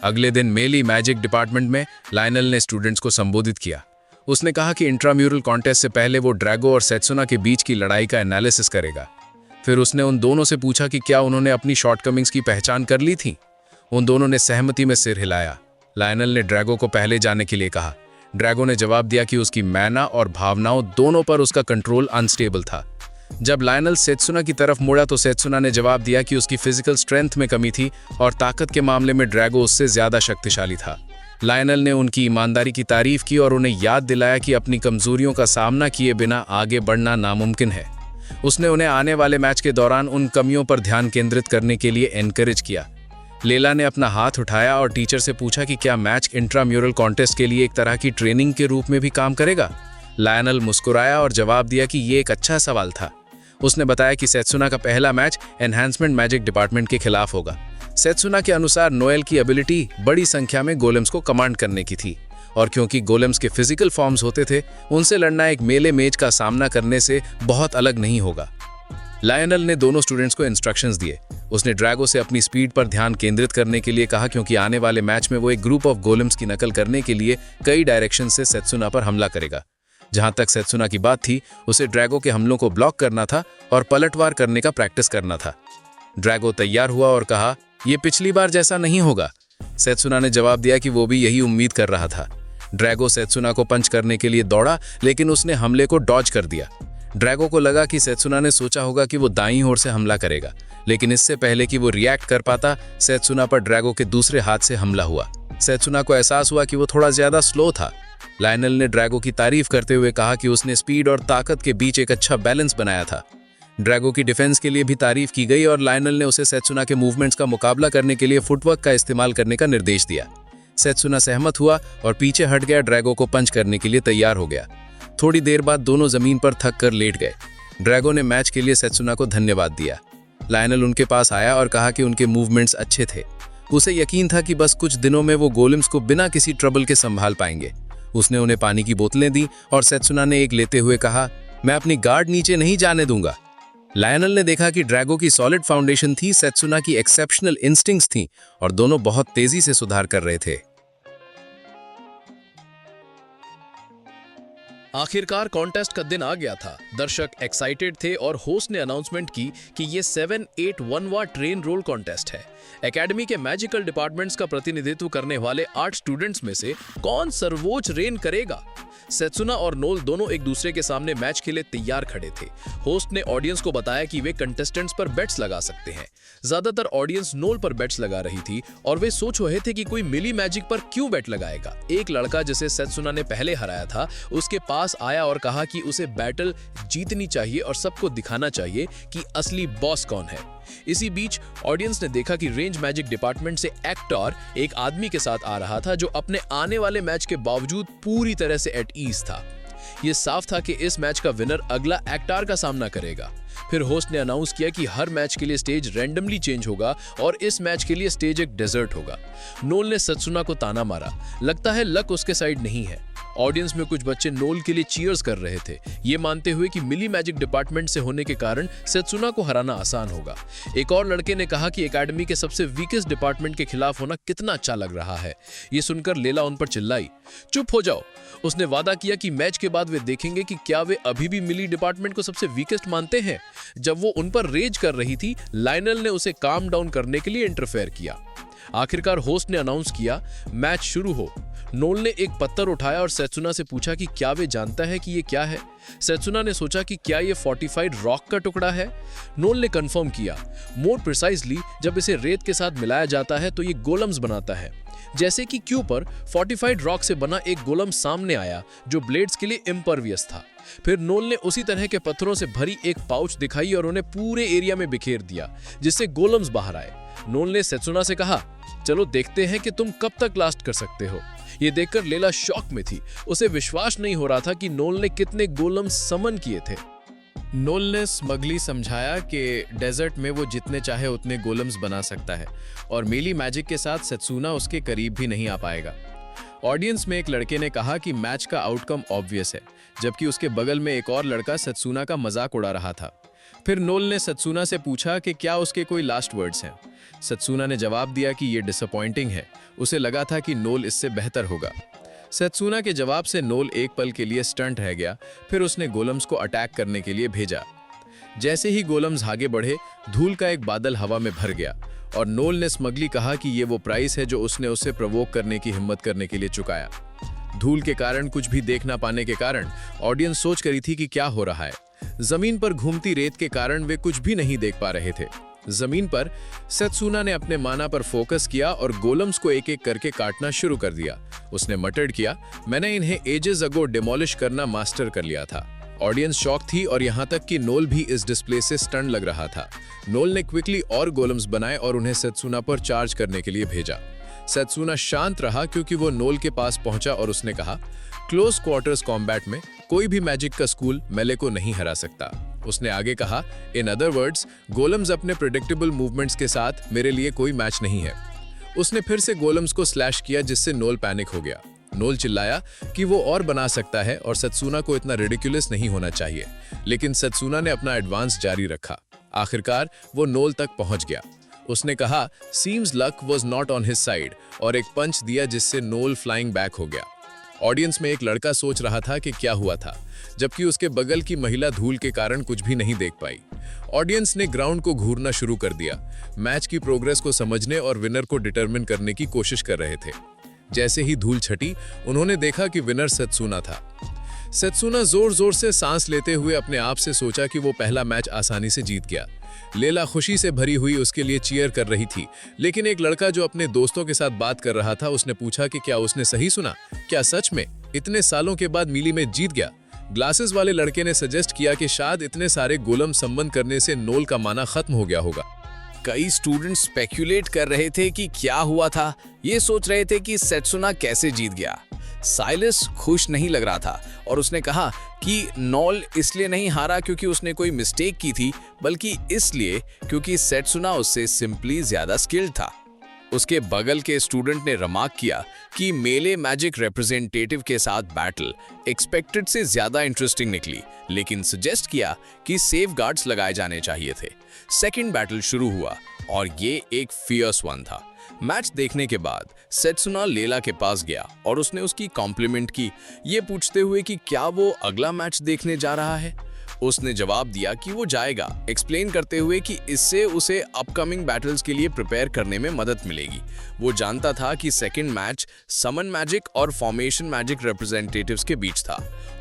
अगले दिन मेली मैजिक डिपार्टमेंट में लायनल ने स्टूडेंट्स को संबोधित किया। उसने कहा कि इंट्राम्यूरल कॉन्टेस्ट से पहले वो ड्रैगो और सेत्सुना के बीच की लड़ाई का एनालिसिस करेगा। फिर उसने उन दोनों से पूछा कि क्या उन्होंने अपनी शॉर्टकमिंग्स की पहचान कर ली थी। उन दोनों ने सहमति में सिर हिलाया। लायनल ने ड्रैगो को पहले जाने के लिए कहा। ड्रैगो ने जवाब दिया कि उसकी मैना और भावनाओं दोनों पर उसका कंट्रोल अनस्टेबल था। जब लायनल सेत्सुना की तरफ मुड़ा तो सेत्सुना ने जवाब दिया कि उसकी फिजिकल स्ट्रेंथ में कमी थी और ताकत के मामले में ड्रैगो उससे ज्यादा शक्तिशाली था। लायनल ने उनकी ईमानदारी की तारीफ की और उन्हें याद दिलाया कि अपनी कमजोरियों का सामना किए बिना आगे बढ़ना नामुमकिन है। उसने उन्हें आने वाले मैच के दौरान उन कमियों पर ध्यान केंद्रित करने के लिए एनकरेज किया। लेला ने अपना हाथ उठाया और टीचर से पूछा कि क्या मैच इंट्राम्यूरल कॉन्टेस्ट के लिए एक तरह की ट्रेनिंग के रूप में भी काम करेगा। लायनल मुस्कुराया और जवाब दिया कि ये एक अच्छा सवाल था। उसने बताया कि सेत्सुना का पहला मैच एनहांसमेंट मैजिक डिपार्टमेंट के खिलाफ होगा। सेत्सुना के अनुसार नोएल की एबिलिटी बड़ी संख्या में गोलेम्स को कमांड करने की थी और क्योंकि गोलेम्स के फिजिकल फॉर्म्स होते थे, उनसे लड़ना एक मेले मेज का सामना करने से बहुत अलग नहीं होगा। लायनल ने दोनों स्टूडेंट्स को इंस्ट्रक्शंस दिए। उसने ड्रैगो से अपनी स्पीड पर ध्यान केंद्रित करने के लिए कहा क्योंकि आने वाले मैच में वो एक ग्रुप ऑफ गोलेम्स की नकल करने के लिए कई डायरेक्शन से सेत्सुना पर हमला करेगा। जहां तक सेत्सुना की बात थी, उसे ड्रैगो के हमलों को ब्लॉक करना था और पलटवार करने का प्रैक्टिस करना था। ड्रैगो तैयार हुआ और कहा, यह पिछली बार जैसा नहीं होगा। सेत्सुना ने जवाब दिया कि वो भी यही उम्मीद कर रहा था। ड्रैगो सेत्सुना को पंच करने के लिए दौड़ा, लेकिन उसने हमले को डॉज कर दिया। ड्रैगो को लगा कि सेत्सुना ने सोचा होगा कि वो दाईं ओर से हमला करेगा, लेकिन इससे पहले कि वो रिएक्ट कर पाता, सेत्सुना पर ड्रैगो के दूसरे हाथ से हमला हुआ। सेत्सुना को एहसास हुआ कि वो थोड़ा ज्यादा स्लो था। लायनल ने ड्रैगो की तारीफ करते हुए कहा कि उसने स्पीड और ताकत के बीच एक अच्छा बैलेंस बनाया था। ड्रैगो की डिफेंस के लिए भी तारीफ की गई और लायनल ने उसे सेत्सुना के मूवमेंट्स का मुकाबला करने के लिए फुटवर्क का इस्तेमाल करने का निर्देश दिया। सेत्सुना सहमत हुआ और पीछे हट गया, ड्रैगो को पंच करने के लिए तैयार हो गया। थोड़ी देर बाद दोनों जमीन पर थक कर लेट गए। ड्रैगो ने मैच के लिए सेत्सुना को धन्यवाद दिया। लायनल उनके पास आया और कहा कि उनके मूवमेंट्स अच्छे थे। उसे यकीन था कि बस कुछ दिनों में वो गोलेम्स को बिना किसी ट्रबल के संभाल पाएंगे। उसने उन्हें पानी की बोतलें दी और सेत्सुना ने एक लेते हुए कहा, मैं अपनी गार्ड नीचे नहीं जाने दूंगा। लायनल ने देखा कि ड्रैगो की सॉलिड फाउंडेशन थी, सेत्सुना की एक्सेप्शनल इंस्टिंक्ट्स थी और दोनों बहुत तेजी से सुधार कर रहे थे। आखिरकार कॉन्टेस्ट का दिन आ गया था। दर्शक एक्साइटेड थे और होस्ट ने अनाउंसमेंट की कि ये 7-8-1वां ट्रेन रोल कॉन्टेस्ट है। एकेडमी के मैजिकल डिपार्टमेंट्स का प्रतिनिधित्व करने वाले 8 स्टूडेंट्स में से कौन सर्वोच्च रेन करेगा। सेत्सुना और नोल दोनों एक दूसरे के सामने मैच के लिए तैयार खड़े थे। होस्ट ने ऑडियंस को बताया कि वे कंटेस्टेंट्स पर बेट्स लगा सकते हैं। ज्यादातर ऑडियंस नोल पर बेट्स लगा रही थी और वे सोच रहे थे कि कोई मिली मैजिक पर क्यों बेट लगाएगा। एक लड़का जिसे सेत्सुना ने पहले हराया था उसके पास आया और कहा कि उसे बैटल जीतनी चाहिए और सबको दिखाना चाहिए कि असली बॉस कौन है। इसी बीच ऑडियंस ने देखा कि रेंज मैजिक डिपार्टमेंट से एक्टर एक आदमी के साथ आ रहा था जो अपने आने वाले मैच के बावजूद पूरी तरह से एट ईज था। यह साफ था कि इस मैच का विनर अगला एक्टर का सामना करेगा। फिर होस्ट ने अनाउंस किया कि हर मैच के लिए स्टेज रैंडमली चेंज होगा और इस मैच के लिए स्टेज एक डेजर्ट होगा। नोल ने सत्सुना को ताना मारा, लगता है लक उसके साइड नहीं है। ऑडियंस में कुछ बच्चे नोल के लिए चीयर्स कर रहे थे, ये मानते हुए कि मिली मैजिक डिपार्टमेंट से होने के कारण सेत्सुना को हराना आसान होगा। एक और लड़के ने कहा कि एकेडमी के सबसे वीकेस्ट डिपार्टमेंट के खिलाफ होना कितना अच्छा लग रहा है। ये सुनकर लेला उन पर चिल्लाई, चुप हो जाओ। उसने वादा किया कि मैच के बाद वे देखेंगे कि क्या वे अभी भी मिली डिपार्टमेंट को सबसे वीकेस्ट मानते हैं। जब वो उन पर रेज कर रही थी, लायनल ने उसे काम डाउन करने के लिए इंटरफेयर किया। आखिरकार होस्ट ने अनाउंस किया, मैच शुरू हो। नोल ने एक पत्थर उठाया और सेत्सुना से पूछा कि क्या वे जानता है कि ये क्या है। सेत्सुना ने सोचा कि क्या ये फोर्टिफाइड रॉक का टुकड़ा है। नोल ने कंफर्म किया, मोर प्रिसाइजली जब इसे रेत के साथ मिलाया जाता है तो ये गोलम्स बनाता है। जैसे कि क्यू पर फोर्टिफाइड रॉक से बना एक गोलम सामने आया जो ब्लेड्स के लिए इम्परवियस था। फिर नोल ने उसी तरह के पत्थरों से भरी एक पाउच दिखाई और उन्हें पूरे एरिया में बिखेर दिया, जिससे गोलम्स बाहर आए। नोल ने सेत्सुना से कहा, चलो देखते हैं कि तुम कब तक लास्ट कर सकते हो। ये देखकर लेला शॉक में थी, उसे विश्वास नहीं हो रहा था कि नोल ने कितने गोलम्स समन किए थे। नोल ने स्मगली समझाया कि डेजर्ट में वो जितने चाहे उतने गोलम्स बना सकता है और मेली मैजिक के साथ सेत्सुना उसके करीब भी नहीं आ पाएगा। ऑडियंस में एक लड़के ने कहा कि मैच का आउटकम ऑब्वियस है, जबकि उसके बगल में एक और लड़का सेत्सुना का मजाक उड़ा रहा था। फिर नोल ने सेत्सुना से पूछा कि क्या उसके कोई लास्ट वर्ड्स हैं। सेत्सुना ने जवाब दिया कि ये डिसअपॉइंटिंग है, उसे लगा था कि नोल इससे बेहतर होगा। सेत्सुना के जवाब से नोल एक पल के लिए स्टंट रह गया, फिर उसने गोलम्स को अटैक करने के लिए भेजा। जैसे ही गोलम्स आगे बढ़े, धूल का एक बादल हवा में भर गया और नोल ने स्मगली कहा कि ये वो प्राइस है जो उसने उसे प्रवोक करने की हिम्मत करने के लिए चुकाया। धूल के कारण कुछ भी देख ना पाने के कारण ऑडियंस सोच रही थी कि क्या हो रहा है। जमीन पर घूमती रेत के कारण वे कुछ भी नहीं देख पा रहे थे। जमीन पर सेत्सुना ने अपने माना पर फोकस किया और गोलम्स को एक एक करके काटना शुरू कर दिया। उसने मटर्ड किया, मैंने इन्हें एजेस अगो डिमोलिश करना मास्टर कर लिया था। ऑडियंस शॉक थी और यहाँ तक कि नोल भी इस डिस्प्ले से स्टन लग रहा था। नोल ने क्विकली और गोलम्स बनाए और उन्हें सेत्सुना पर चार्ज करने के लिए भेजा। सेत्सुना शांत रहा क्योंकि वो नोल के पास पहुंचा और उसने कहा, क्लोज क्वार्टर्स कॉम्बैट में कोई भी मैजिक का स्कूल मेले को नहीं हरा सकता। उसने आगे कहा, इन अदर वर्ड्स, गोलम्स अपने प्रेडिक्टेबल मूवमेंट्स के साथ मेरे लिए कोई मैच नहीं है। उसने फिर से गोलम्स को स्लैश किया जिससे नोल पैनिक हो गया। नोल चिल्लाया कि वो और बना सकता है और सेत्सुना को इतना रिडिकुलस नहीं होना चाहिए, लेकिन सेत्सुना ने अपना एडवांस जारी रखा। आखिरकार वो नोल तक पहुंच गया। उसने कहा, seems luck was not on his side, और एक पंच दिया जिससे नोल फ्लाइंग बैक हो गया। ऑडियंस में एक लड़का सोच रहा था कि क्या हुआ था, जबकि उसके बगल की महिला धूल के कारण कुछ भी नहीं देख पाई। ऑडियंस ने ग्राउंड को घूरना शुरू कर दिया, मैच की प्रोग्रेस को समझने और विनर को डिटरमिन करने की कोशिश कर रहे थे। जैसे ही धूल छटी, उन्होंने देखा कि विनर सेत्सुना था। सेत्सुना जोर जोर से सांस लेते हुए अपने आप से सोचा कि वो पहला मैच आसानी से जीत गया। लेला खुशी से भरी हुई उसके लिए चीयर कर रही थी, लेकिन एक लड़का जो अपने दोस्तों के साथ बात कर रहा था, उसने पूछा कि क्या उसने सही सुना, क्या सच में इतने सालों के बाद मिली में जीत गया। ग्लासेस वाले लड़के ने सजेस्ट किया कि शायद इतने सारे गोलम संबंध करने से नोल का माना खत्म हो गया होगा। कई स्टूडेंट स्पेक्यूलेट कर रहे थे कि क्या हुआ था, ये सोच रहे थे कि सेत्सुना कैसे जीत गया। साइलस खुश नहीं लग रहा था और उसने कहा कि नोल इसलिए नहीं हारा क्योंकि उसने कोई मिस्टेक की थी, बल्कि इसलिए क्योंकि सेत्सुना उससे सिंपली ज्यादा स्किल्ड था। उसके बगल के स्टूडेंट ने रिमार्क किया कि मेले मैजिक रिप्रेजेंटेटिव के साथ बैटल एक्सपेक्टेड से ज्यादा इंटरेस्टिंग निकली, लेकिन सजेस्ट किया कि सेफगार्ड्स लगाए जाने चाहिए थे। सेकंड बैटल शुरू हुआ और ये एक फियर्स वन था। मैच देखने के बाद सेत्सुना लेला के पास गया और उसने उसकी कॉम्प्लीमेंट की, ये पूछते हुए कि क्या वो अगला मैच देखने जा रहा है। उसने जवाब दिया कि वो जाएगा, एक्सप्लेन करते हुए कि इससे उसे अपकमिंग बैटल्स के लिए प्रिपेयर करने में मदद मिलेगी। वो जानता था कि सेकंड मैच समन मैजिक और फॉर्मेशन मैजिक रिप्रेजेंटेटिव्स के बीच था।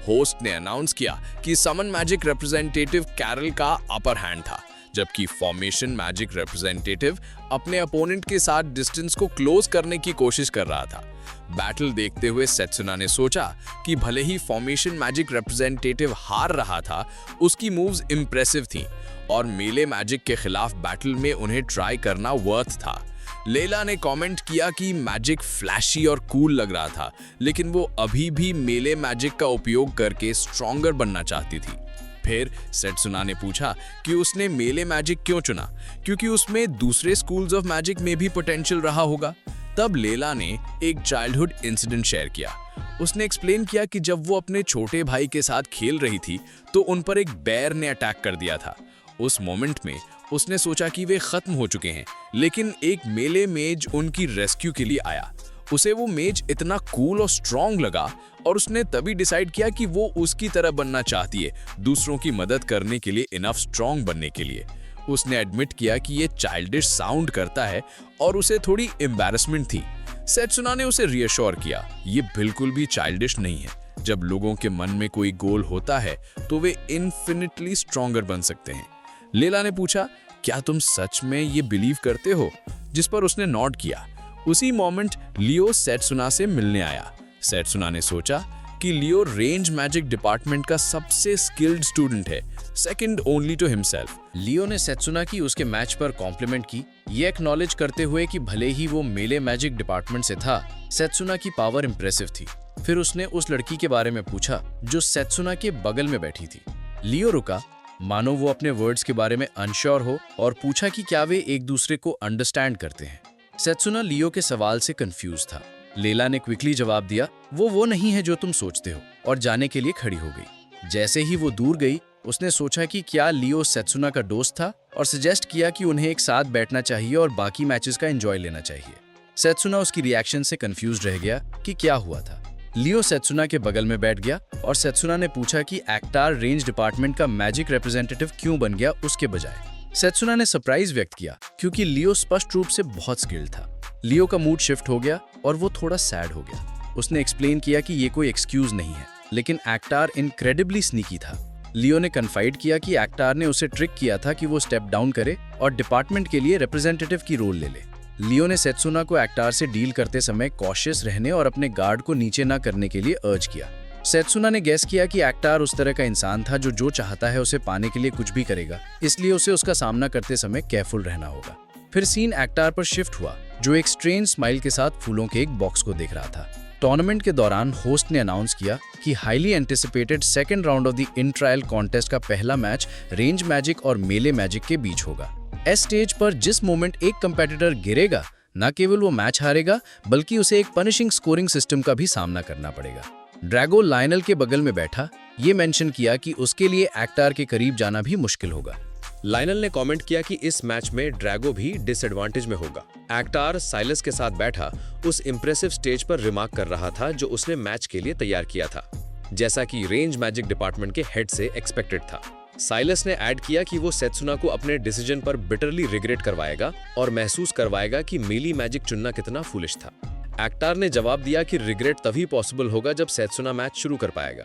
होस्ट ने अनाउंस किया कि समन मैजिक रिप्रेजेंटेटिव कैरल का अपर हैंड था, जबकि फॉर्मेशन मैजिक रिप्रेजेंटेटिव अपने अपोनेंट के साथ डिस्टेंस को क्लोज करने की कोशिश कर रहा था। बैटल देखते हुए सेत्सुना ने सोचा कि भले ही फॉर्मेशन मैजिक रिप्रेजेंटेटिव हार रहा था, उसकी मूव्स इंप्रेसिव थीं और मेले मैजिक के खिलाफ बैटल में उन्हें ट्राई करना वर्थ था। लेला ने कमेंट किया कि मैजिक फ्लैशी और कूल लग रहा था, लेकिन वो अभी भी मेले मैजिक का उपयोग करके स्ट्रॉन्गर बनना चाहती थी। फिर सेत्सुना ने पूछा कि उसने मेले मैजिक क्यों चुना, क्योंकि उसमें दूसरे स्कूल्स ऑफ मैजिक में भी पोटेंशियल रहा होगा। तब लेला ने एक चाइल्डहुड इंसिडेंट शेयर किया। उसने एक्सप्लेन किया कि जब वो अपने छोटे भाई के साथ खेल रही थी तो उन पर एक बेर ने अटैक कर दिया था। उस मोमेंट में उसने सोचा कि वे खत्म हो चुके हैं, लेकिन एक मेले मेज उनकी रेस्क्यू के लिए आया। उसे वो मेज इतना कूल और स्ट्रॉन्ग लगा और उसने तभी डिसाइड किया कि वो उसकी तरह बनना चाहती है, दूसरों की मदद करने के लिए इनफ स्ट्रॉन्ग बनने के लिए। उसने एडमिट किया कि ये चाइल्डिश साउंड करता है और उसे थोड़ी एम्बैरेसमेंट थी। सेत्सुना ने उसे रियश्योर किया, ये बिल्कुल भी चाइल्डिश नहीं है। जब लोगों के मन में कोई गोल होता है तो वे इन्फिनिटली स्ट्रॉन्गर बन सकते हैं। लेला ने पूछा, क्या तुम सच में ये बिलीव करते हो? जिस पर उसने नॉड किया। उसी मोमेंट लियो सेत्सुना से मिलने आया। सेत्सुना ने सोचा कि लियो रेंज मैजिक डिपार्टमेंट का सबसे स्किल्ड स्टूडेंट है, सेकंड ओनली टू हिमसेल्फ। लियो ने सेत्सुना की उसके मैच पर कॉम्प्लीमेंट की, ये एक्नॉलेज करते हुए कि भले ही वो मेले मैजिक डिपार्टमेंट से था, सेत्सुना की पावर इंप्रेसिव थी। फिर उसने उस लड़की के बारे में पूछा जो सेत्सुना के बगल में बैठी थी। लियो रुका, मानो वो अपने वर्ड्स के बारे में अनश्योर हो, और पूछा कि क्या वे एक दूसरे को अंडरस्टैंड करते हैं। सेत्सुना लियो के सवाल से कंफ्यूज था। लेला ने क्विकली जवाब दिया, वो नहीं है जो तुम सोचते हो, और जाने के लिए खड़ी हो गई। जैसे ही वो दूर गई, उसने सोचा कि क्या लियो सेत्सुना का दोस्त था, और सजेस्ट किया कि उन्हें एक साथ बैठना चाहिए और बाकी मैचेस का एंजॉय लेना चाहिए। सेत्सुना उसकी रिएक्शन से कंफ्यूज रह गया कि क्या हुआ था। लियो सेत्सुना के बगल में बैठ गया और सेत्सुना ने पूछा कि एक्टार रेंज डिपार्टमेंट का मैजिक रिप्रेजेंटेटिव क्यों बन गया उसके बजाय। सेत्सुना ने सरप्राइज व्यक्त किया क्योंकि लियो स्पष्ट रूप से बहुत स्किल्ड था। लियो का मूड शिफ्ट हो गया और वो थोड़ा सैड हो गया। उसने एक्सप्लेन किया कि ये कोई एक्सक्यूज नहीं है, लेकिन एक्टार इनक्रेडिबली स्नीकी था। लियो ने कन्फाइड किया कि एक्टार ने उसे ट्रिक किया था कि वो स्टेप डाउन करे और डिपार्टमेंट के लिए रिप्रेजेंटेटिव की रोल ले ले। लियो ने सेत्सुना को एक्टार से डील करते समय कॉशियस रहने और अपने गार्ड को नीचे ना करने के लिए अर्ज किया। सेत्सुना ने गेस किया कि एक्टार उस तरह का इंसान था जो चाहता है उसे पाने के लिए कुछ भी करेगा, इसलिए उसे उसका सामना करते समय केयरफुल रहना होगा। फिर सीन एक्टार पर शिफ्ट हुआ, जो एक स्ट्रेंज स्माइल के साथ फूलों के एक बॉक्स को देख रहा था। टूर्नामेंट के दौरान होस्ट ने अनाउंस किया कि highly anticipated second round of the in trial contest का पहला मैच रेंज मैजिक और मेले मैजिक के बीच होगा। इस स्टेज पर जिस मोमेंट एक कंपेटिटर गिरेगा, न केवल वो मैच हारेगा बल्कि उसे एक पनिशिंग स्कोरिंग सिस्टम का भी सामना करना पड़ेगा। ड्रैगो लायनल के बगल में बैठा ये मेंशन किया कि उसके लिए एक्टार के करीब जाना भी मुश्किल होगा। लायनल ने कमेंट किया कि इस मैच में ड्रैगो भी डिसएडवांटेज में होगा। एक्टार साइलस के साथ बैठा उस इंप्रेसिव स्टेज पर रिमार्क कर रहा था जो उसने मैच के लिए तैयार किया था, जैसा कि रेंज मैजिक डिपार्टमेंट के हेड से एक्सपेक्टेड था। साइलस ने ऐड किया कि वो सेत्सुना को अपने डिसीजन पर बिटरली रिग्रेट करवाएगा और महसूस करवाएगा कि मेली मैजिक चुनना कितना फूलिश था। एक्टार ने जवाब दिया कि रिग्रेट तभी पॉसिबल होगा जब सेत्सुना मैच शुरू कर पाएगा।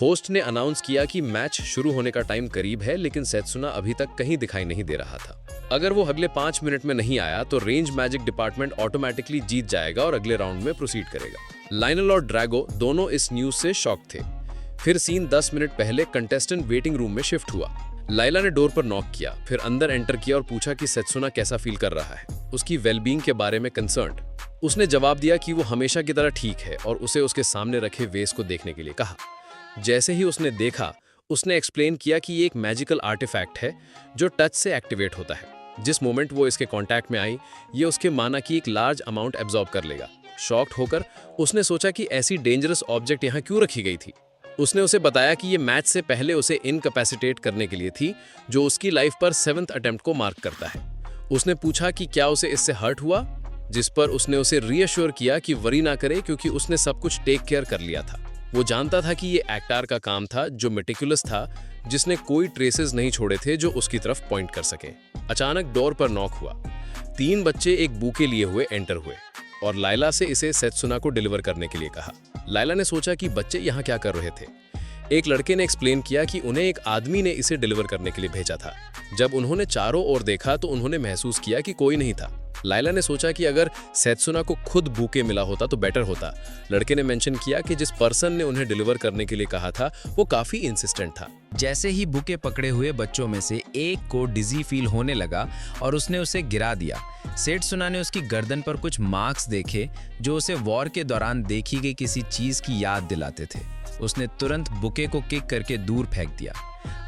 होस्ट ने अनाउंस किया कि मैच शुरू होने का टाइम करीब है, लेकिन सेत्सुना अभी तक कहीं दिखाई नहीं दे रहा था। अगर वो अगले 5 मिनट में नहीं आया तो रेंज मैजिक डिपार्टमेंट ऑटोमेटिकली जीत जाएगा और अगले राउंड में प्रोसीड करेगा। लायनल और ड्रैगो दोनों इस न्यूज से शॉक थे। फिर सीन 10 मिनट पहले कंटेस्टेंट वेटिंग रूम में शिफ्ट हुआ। लाइला ने डोर पर नॉक किया, फिर अंदर एंटर किया और पूछा कि सेत्सुना कैसा फील कर रहा है, उसकी वेलबींग के बारे में कंसर्न्ड। उसने जवाब दिया कि वो हमेशा की तरह ठीक है और उसे उसके सामने रखे वेस को देखने के लिए कहा। जैसे ही उसने देखा, उसने एक्सप्लेन किया कि ये एक मैजिकल आर्टिफैक्ट है जो टच से एक्टिवेट होता है। जिस मोमेंट वो इसके कांटेक्ट में आई, ये उसके माना की एक लार्ज अमाउंट एब्जॉर्ब कर लेगा। शॉक्ड होकर उसने सोचा कि ऐसी डेंजरस ऑब्जेक्ट यहाँ क्यों रखी गई थी। उसने उसे बताया कि ये मैच से पहले उसे इनकैपेसिटेट करने के लिए थी, जो उसकी लाइफ पर 7th अटेम्प्ट को मार्क करता है। उसने पूछा कि क्या उसे इससे हर्ट हुआ, जिस पर उसने उसे रीअश्योर किया कि वरी ना करे क्योंकि उसने सब कुछ टेक केयर कर लिया था। वो जानता था कि ये एक्टार का काम था जो मेटिकुलस था, जिसने कोई ट्रेसेस नहीं छोड़े थे जो उसकी तरफ पॉइंट कर सके। अचानक डोर पर नॉक हुआ। 3 बच्चे एक बुके लिए हुए एंटर हुए और लाइला से इसे सेत्सुना को डिलीवर करने के लिए कहा। लाइला ने सोचा कि बच्चे यहाँ क्या कर रहे थे। एक लड़के ने एक्सप्लेन किया कि उन्हें एक आदमी ने इसे डिलीवर करने के लिए भेजा था। जब उन्होंने चारों ओर देखा तो उन्होंने महसूस किया कि कोई नहीं था। लाइला ने सोचा कि अगर सेत्सुना को खुद बुके मिला होता तो बेटर होता। लड़के ने मेंशन किया कि जिस पर्सन ने उन्हें डिलीवर करने के लिए कहा था वो काफी इंसिस्टेंट था। जैसे ही बुके पकड़े हुए बच्चों में से एक को डिजी फील होने लगा और उसने उसे गिरा दिया। सेत्सुना ने उसकी गर्दन पर कुछ मार्क्स देखे जो उसे वॉर के दौरान देखी गई किसी चीज की याद दिलाते थे। उसने तुरंत बुके को किक करके दूर फेंक दिया।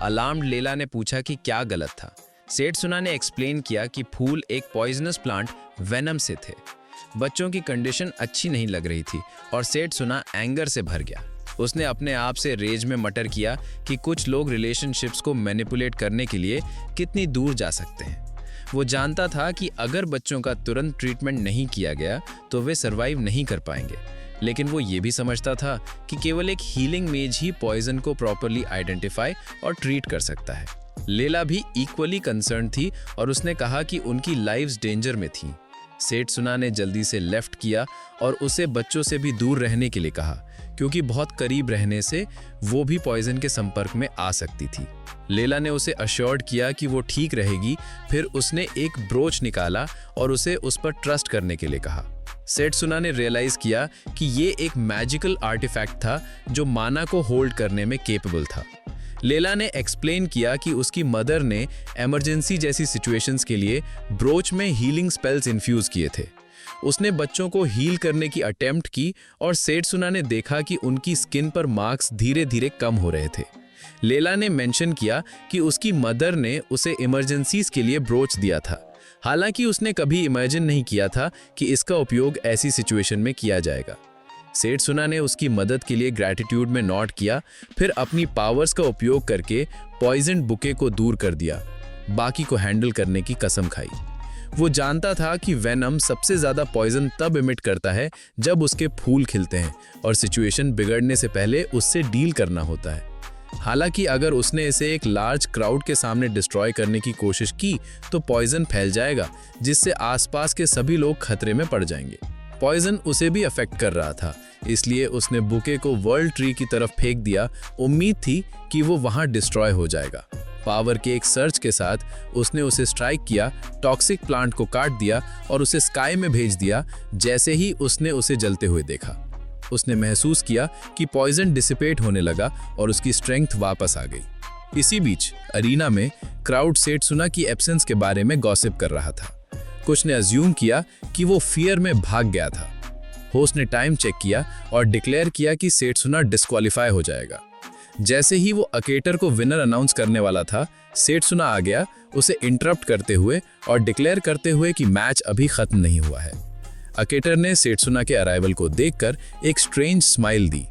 अलार्म्ड लेला ने पूछा कि क्या गलत था। सेठसुना ने एक्सप्लेन किया कि फूल एक पॉइजनस प्लांट वेनम से थे। बच्चों की कंडीशन अच्छी नहीं लग रही थी और सेठसुना एंगर से भर गया। उसने अपने आप से रेज में मटर किया कि कुछ लोग रिलेशनशिप्स को मैनिपुलेट करने के लिए कितनी दूर जा सकते हैं। वो जानता था कि अगर बच्चों का तुरंत ट्रीटमेंट नहीं किया गया तो वे सर्वाइव नहीं कर पाएंगे, लेकिन वो ये भी समझता था कि केवल एक हीलिंग मेज ही पॉइजन को प्रॉपरली आइडेंटिफाई और ट्रीट कर सकता है। लेला भी इक्वली कंसर्न थी और उसने कहा कि उनकी लाइव्स डेंजर में थी। सेठसुना ने जल्दी से लेफ्ट किया और उसे बच्चों से भी दूर रहने के लिए कहा, क्योंकि बहुत करीब रहने से वो भी पॉइजन के संपर्क में आ सकती थी। लेला ने उसे अश्योर्ड किया कि वो ठीक रहेगी। फिर उसने एक ब्रोच निकाला और उसे उस पर ट्रस्ट करने के लिए कहा। सेठसुना ने रियलाइज किया कि ये एक मैजिकल आर्टिफैक्ट था जो माना को होल्ड करने में केपेबल था। लेला ने एक्सप्लेन किया कि उसकी मदर ने इमरजेंसी जैसी सिचुएशंस के लिए ब्रोच में हीलिंग स्पेल्स इन्फ्यूज किए थे। उसने बच्चों को हील करने की अटेम्प्ट की और सेठसुना ने देखा कि उनकी स्किन पर मार्क्स धीरे धीरे कम हो रहे थे। लेला ने मेंशन किया कि उसकी मदर ने उसे इमरजेंसीज के लिए ब्रोच दिया था, हालांकि उसने कभी इमेजिन नहीं किया था कि इसका उपयोग ऐसी सिचुएशन में किया जाएगा। सेठसुना ने उसकी मदद के लिए ग्रैटिट्यूड में नोट किया, फिर अपनी पावर्स का उपयोग करके पॉइजन बुके को दूर कर दिया, बाकी को हैंडल करने की कसम खाई। वो जानता था कि वेनम सबसे ज्यादा पॉइजन तब इमिट करता है जब उसके फूल खिलते हैं और सिचुएशन बिगड़ने से पहले उससे डील करना होता है। हालांकि अगर उसने इसे एक लार्ज क्राउड के सामने डिस्ट्रॉय करने की कोशिश की तो पॉइजन फैल जाएगा, जिससे आसपास के सभी लोग खतरे में पड़ जाएंगे। पॉइजन उसे भी अफेक्ट कर रहा था, इसलिए उसने बुके को वर्ल्ड ट्री की तरफ फेंक दिया। उम्मीद थी कि वो वहां डिस्ट्रॉय हो जाएगा। पावर के एक सर्च के साथ उसने उसे स्ट्राइक किया, टॉक्सिक प्लांट को काट दिया और उसे स्काई में भेज दिया। जैसे ही उसने उसे जलते हुए देखा, उसने महसूस किया कि पॉइजन डिसिपेट होने लगा और उसकी स्ट्रेंथ वापस आ गई। इसी बीच अरीना में क्राउड सेठसुना की एब्सेंस के बारे में गॉसिप कर रहा था। कुछ ने अज्यूम किया कि वो फियर में भाग गया था। होस्ट ने टाइम चेक किया और डिक्लेयर किया कि सेठसुना डिस्क्वालीफाई हो जाएगा। जैसे ही वो अकेटर को विनर अनाउंस करने वाला था, सेठसुना आ गया, उसे इंटरप्ट करते हुए और डिक्लेयर करते हुए कि मैच अभी खत्म नहीं हुआ है। अकेटर ने सेठसुना के अराइवल को देखकर एक स्ट्रेंज स्माइल दी।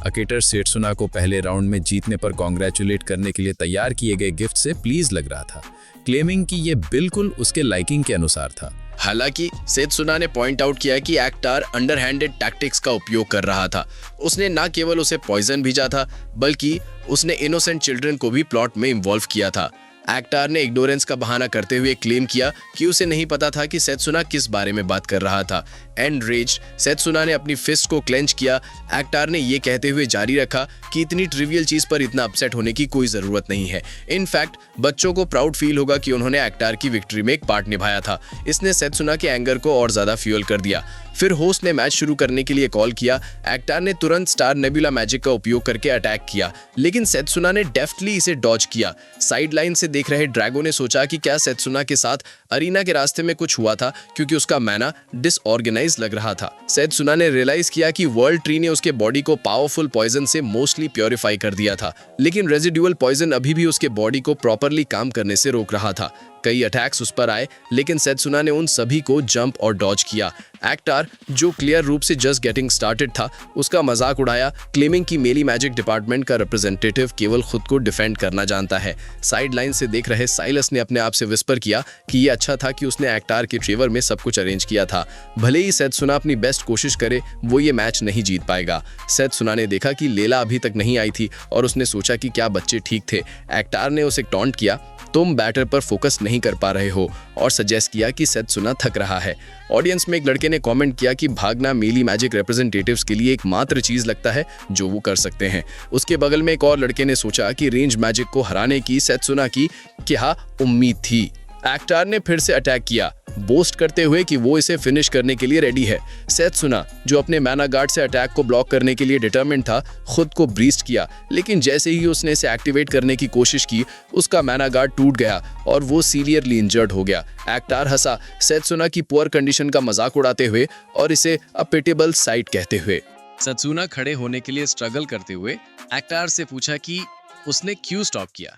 अकेटर सेठसुना को पहले राउंड में जीतने पर कॉन्ग्रेचुलेट करने के लिए तैयार किए गए गिफ्ट से प्लीज लग रहा था, क्लेमिंग कि ये बिल्कुल उसके लाइकिंग के अनुसार था। हालांकि सेठसुना ने पॉइंट आउट किया कि एक्टर अंडरहैंडेड टैक्टिक्स का उपयोग कर रहा था। उसने न केवल उसे पॉइजन भेजा था, बल्कि उसने इनोसेंट चिल्ड्रन को भी प्लॉट में इन्वॉल्व किया था। एक्टर ने इग्नोरेंस का बहाना करते हुए क्लेम किया कि उसे नहीं पता था कि सेठसुना किस बारे में बात कर रहा था। एनरेज्ड, सेठसुना ने अपनी फिस्ट को क्लेंच किया। एक्टर ने ये कहते हुए जारी रखा कि इतनी ट्रिवियल चीज पर इतना अपसेट होने की कोई जरूरत नहीं है। इनफैक्ट बच्चों को प्राउड फील होगा कि उन्होंने एक्टर की विक्ट्री में एक पार्ट निभाया था। इसने सेठसुना के एंगर को और ज्यादा फ्यूल कर दिया। फिर होस्ट ने मैच शुरू करने के लिए कॉल किया। एक्टर ने तुरंत स्टार नेबुला मैजिक का उपयोग करके अटैक किया, लेकिन सेठसुना ने डेफ्टली इसे डॉज किया। साइड लाइन से देख रहे ड्रैगो ने सोचा कि क्या सेठसुना के साथ अरीना के रास्ते में कुछ हुआ था, क्योंकि उसका मैना डिसऑर्गेनाइज लग रहा था। सेठसुना ने रियलाइज किया कि वर्ल्ड ट्री ने उसके बॉडी को पावरफुल पॉइजन से मोस्टली प्योरीफाई कर दिया था, लेकिन रेजिडुअल पॉइजन अभी भी उसके बॉडी को प्रॉपरली काम करने से रोक रहा था। कई अटैक्स उस पर आए, लेकिन सेठसुना ने उन सभी को जंप और डॉज किया। एक्टर, जो क्लियर रूप से जस्ट गेटिंग स्टार्टेड था, उसका मजाक उड़ाया, क्लेमिंग कि मेली मैजिक डिपार्टमेंट का रिप्रेजेंटेटिव केवल खुद को डिफेंड करना जानता है। साइड लाइन से देख रहे साइलस ने अपने आप से विस्पर किया कि ये अच्छा था कि उसने एक्टर के फेवर में सब कुछ अरेंज किया था। भले ही सेठसुना अपनी बेस्ट कोशिश करे, वो ये मैच नहीं जीत पाएगा। सेठसुना ने देखा कि लेला अभी तक नहीं आई थी और उसने सोचा कि क्या बच्चे ठीक थे। एक्टर ने उसे टॉन्ट किया, तुम बैटर पर फोकस नहीं कर पा रहे हो, और सजेस्ट किया कि सेठसुना थक रहा है। ऑडियंस में एक लड़के ने कमेंट किया कि भागना मेली मैजिक रिप्रेजेंटेटिव्स के लिए एकमात्र चीज लगता है जो वो कर सकते हैं। उसके बगल में एक और लड़के ने सोचा कि रेंज मैजिक को हराने की सेठसुना की क्या उम्मीद थी। एक्टर ने फिर से अटैक किया, बोस्ट करते हुए कि वो इसे फिनिश करने के लिए रेडी है। सेठसुना, जो अपने मैना गार्ड से अटैक को ब्लॉक करने के लिए डिटरमिन्ड था, खुद को ब्रीस्ट किया, लेकिन जैसे ही उसने इसे एक्टिवेट करने की कोशिश की, उसका मैना गार्ड टूट गया और वो सीवियरली इंजर्ड हो गया। एक्टर हंसा, सेठसुना की पुअर कंडीशन का मजाक उड़ाते हुए और इसे अ पिटेबल साइट कहते हुए। सेठसुना खड़े होने के लिए स्ट्रगल करते हुए एक्टर से पूछा कि उसने क्यों स्टॉप किया?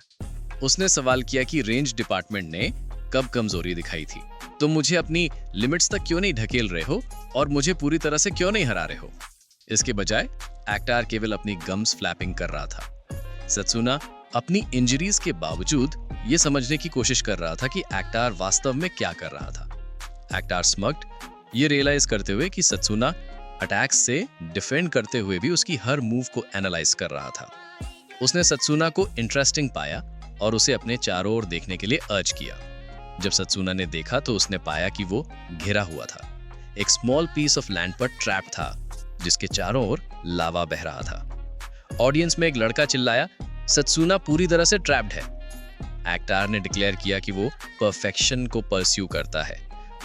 उसने सवाल किया कि रेंज डिपार्टमेंट ने कब कमजोरी दिखाई थी? तुम मुझे अपनी लिमिट्स तक क्यों नहीं ढकेल रहे हो और मुझे पूरी तरह से क्यों नहीं हरा रहे हो? इसके बजाय एक्टर केवल अपनी गम्स फ्लैपिंग कर रहा था। सेत्सुना अपनी इंजरीज के बावजूद ये समझने की कोशिश कर रहा था कि एक्टर वास्तव में क्या कर रहा था। एक्टर स्मग्ड, ये रियलाइज करते हुए कि सेत्सुना अटैक्स से डिफेंड करते हुए भी उसकी हर मूव को एनालाइज कर रहा था। उसने सेत्सुना को इंटरेस्टिंग पाया और उसे अपने चारों ओर देखने के लिए अर्ज किया। जब सेत्सुना ने देखा तो उसने पाया कि वो घिरा हुआ था। एक स्मॉल पीस ऑफ लैंड पर ट्रैप था जिसके चारों ओर लावा बह रहा था। ऑडियंस में एक लड़का चिल्लाया, सेत्सुना पूरी तरह से ट्रैप्ड है। एक्टर ने डिक्लेयर किया कि वो परफेक्शन को परस्यू करता है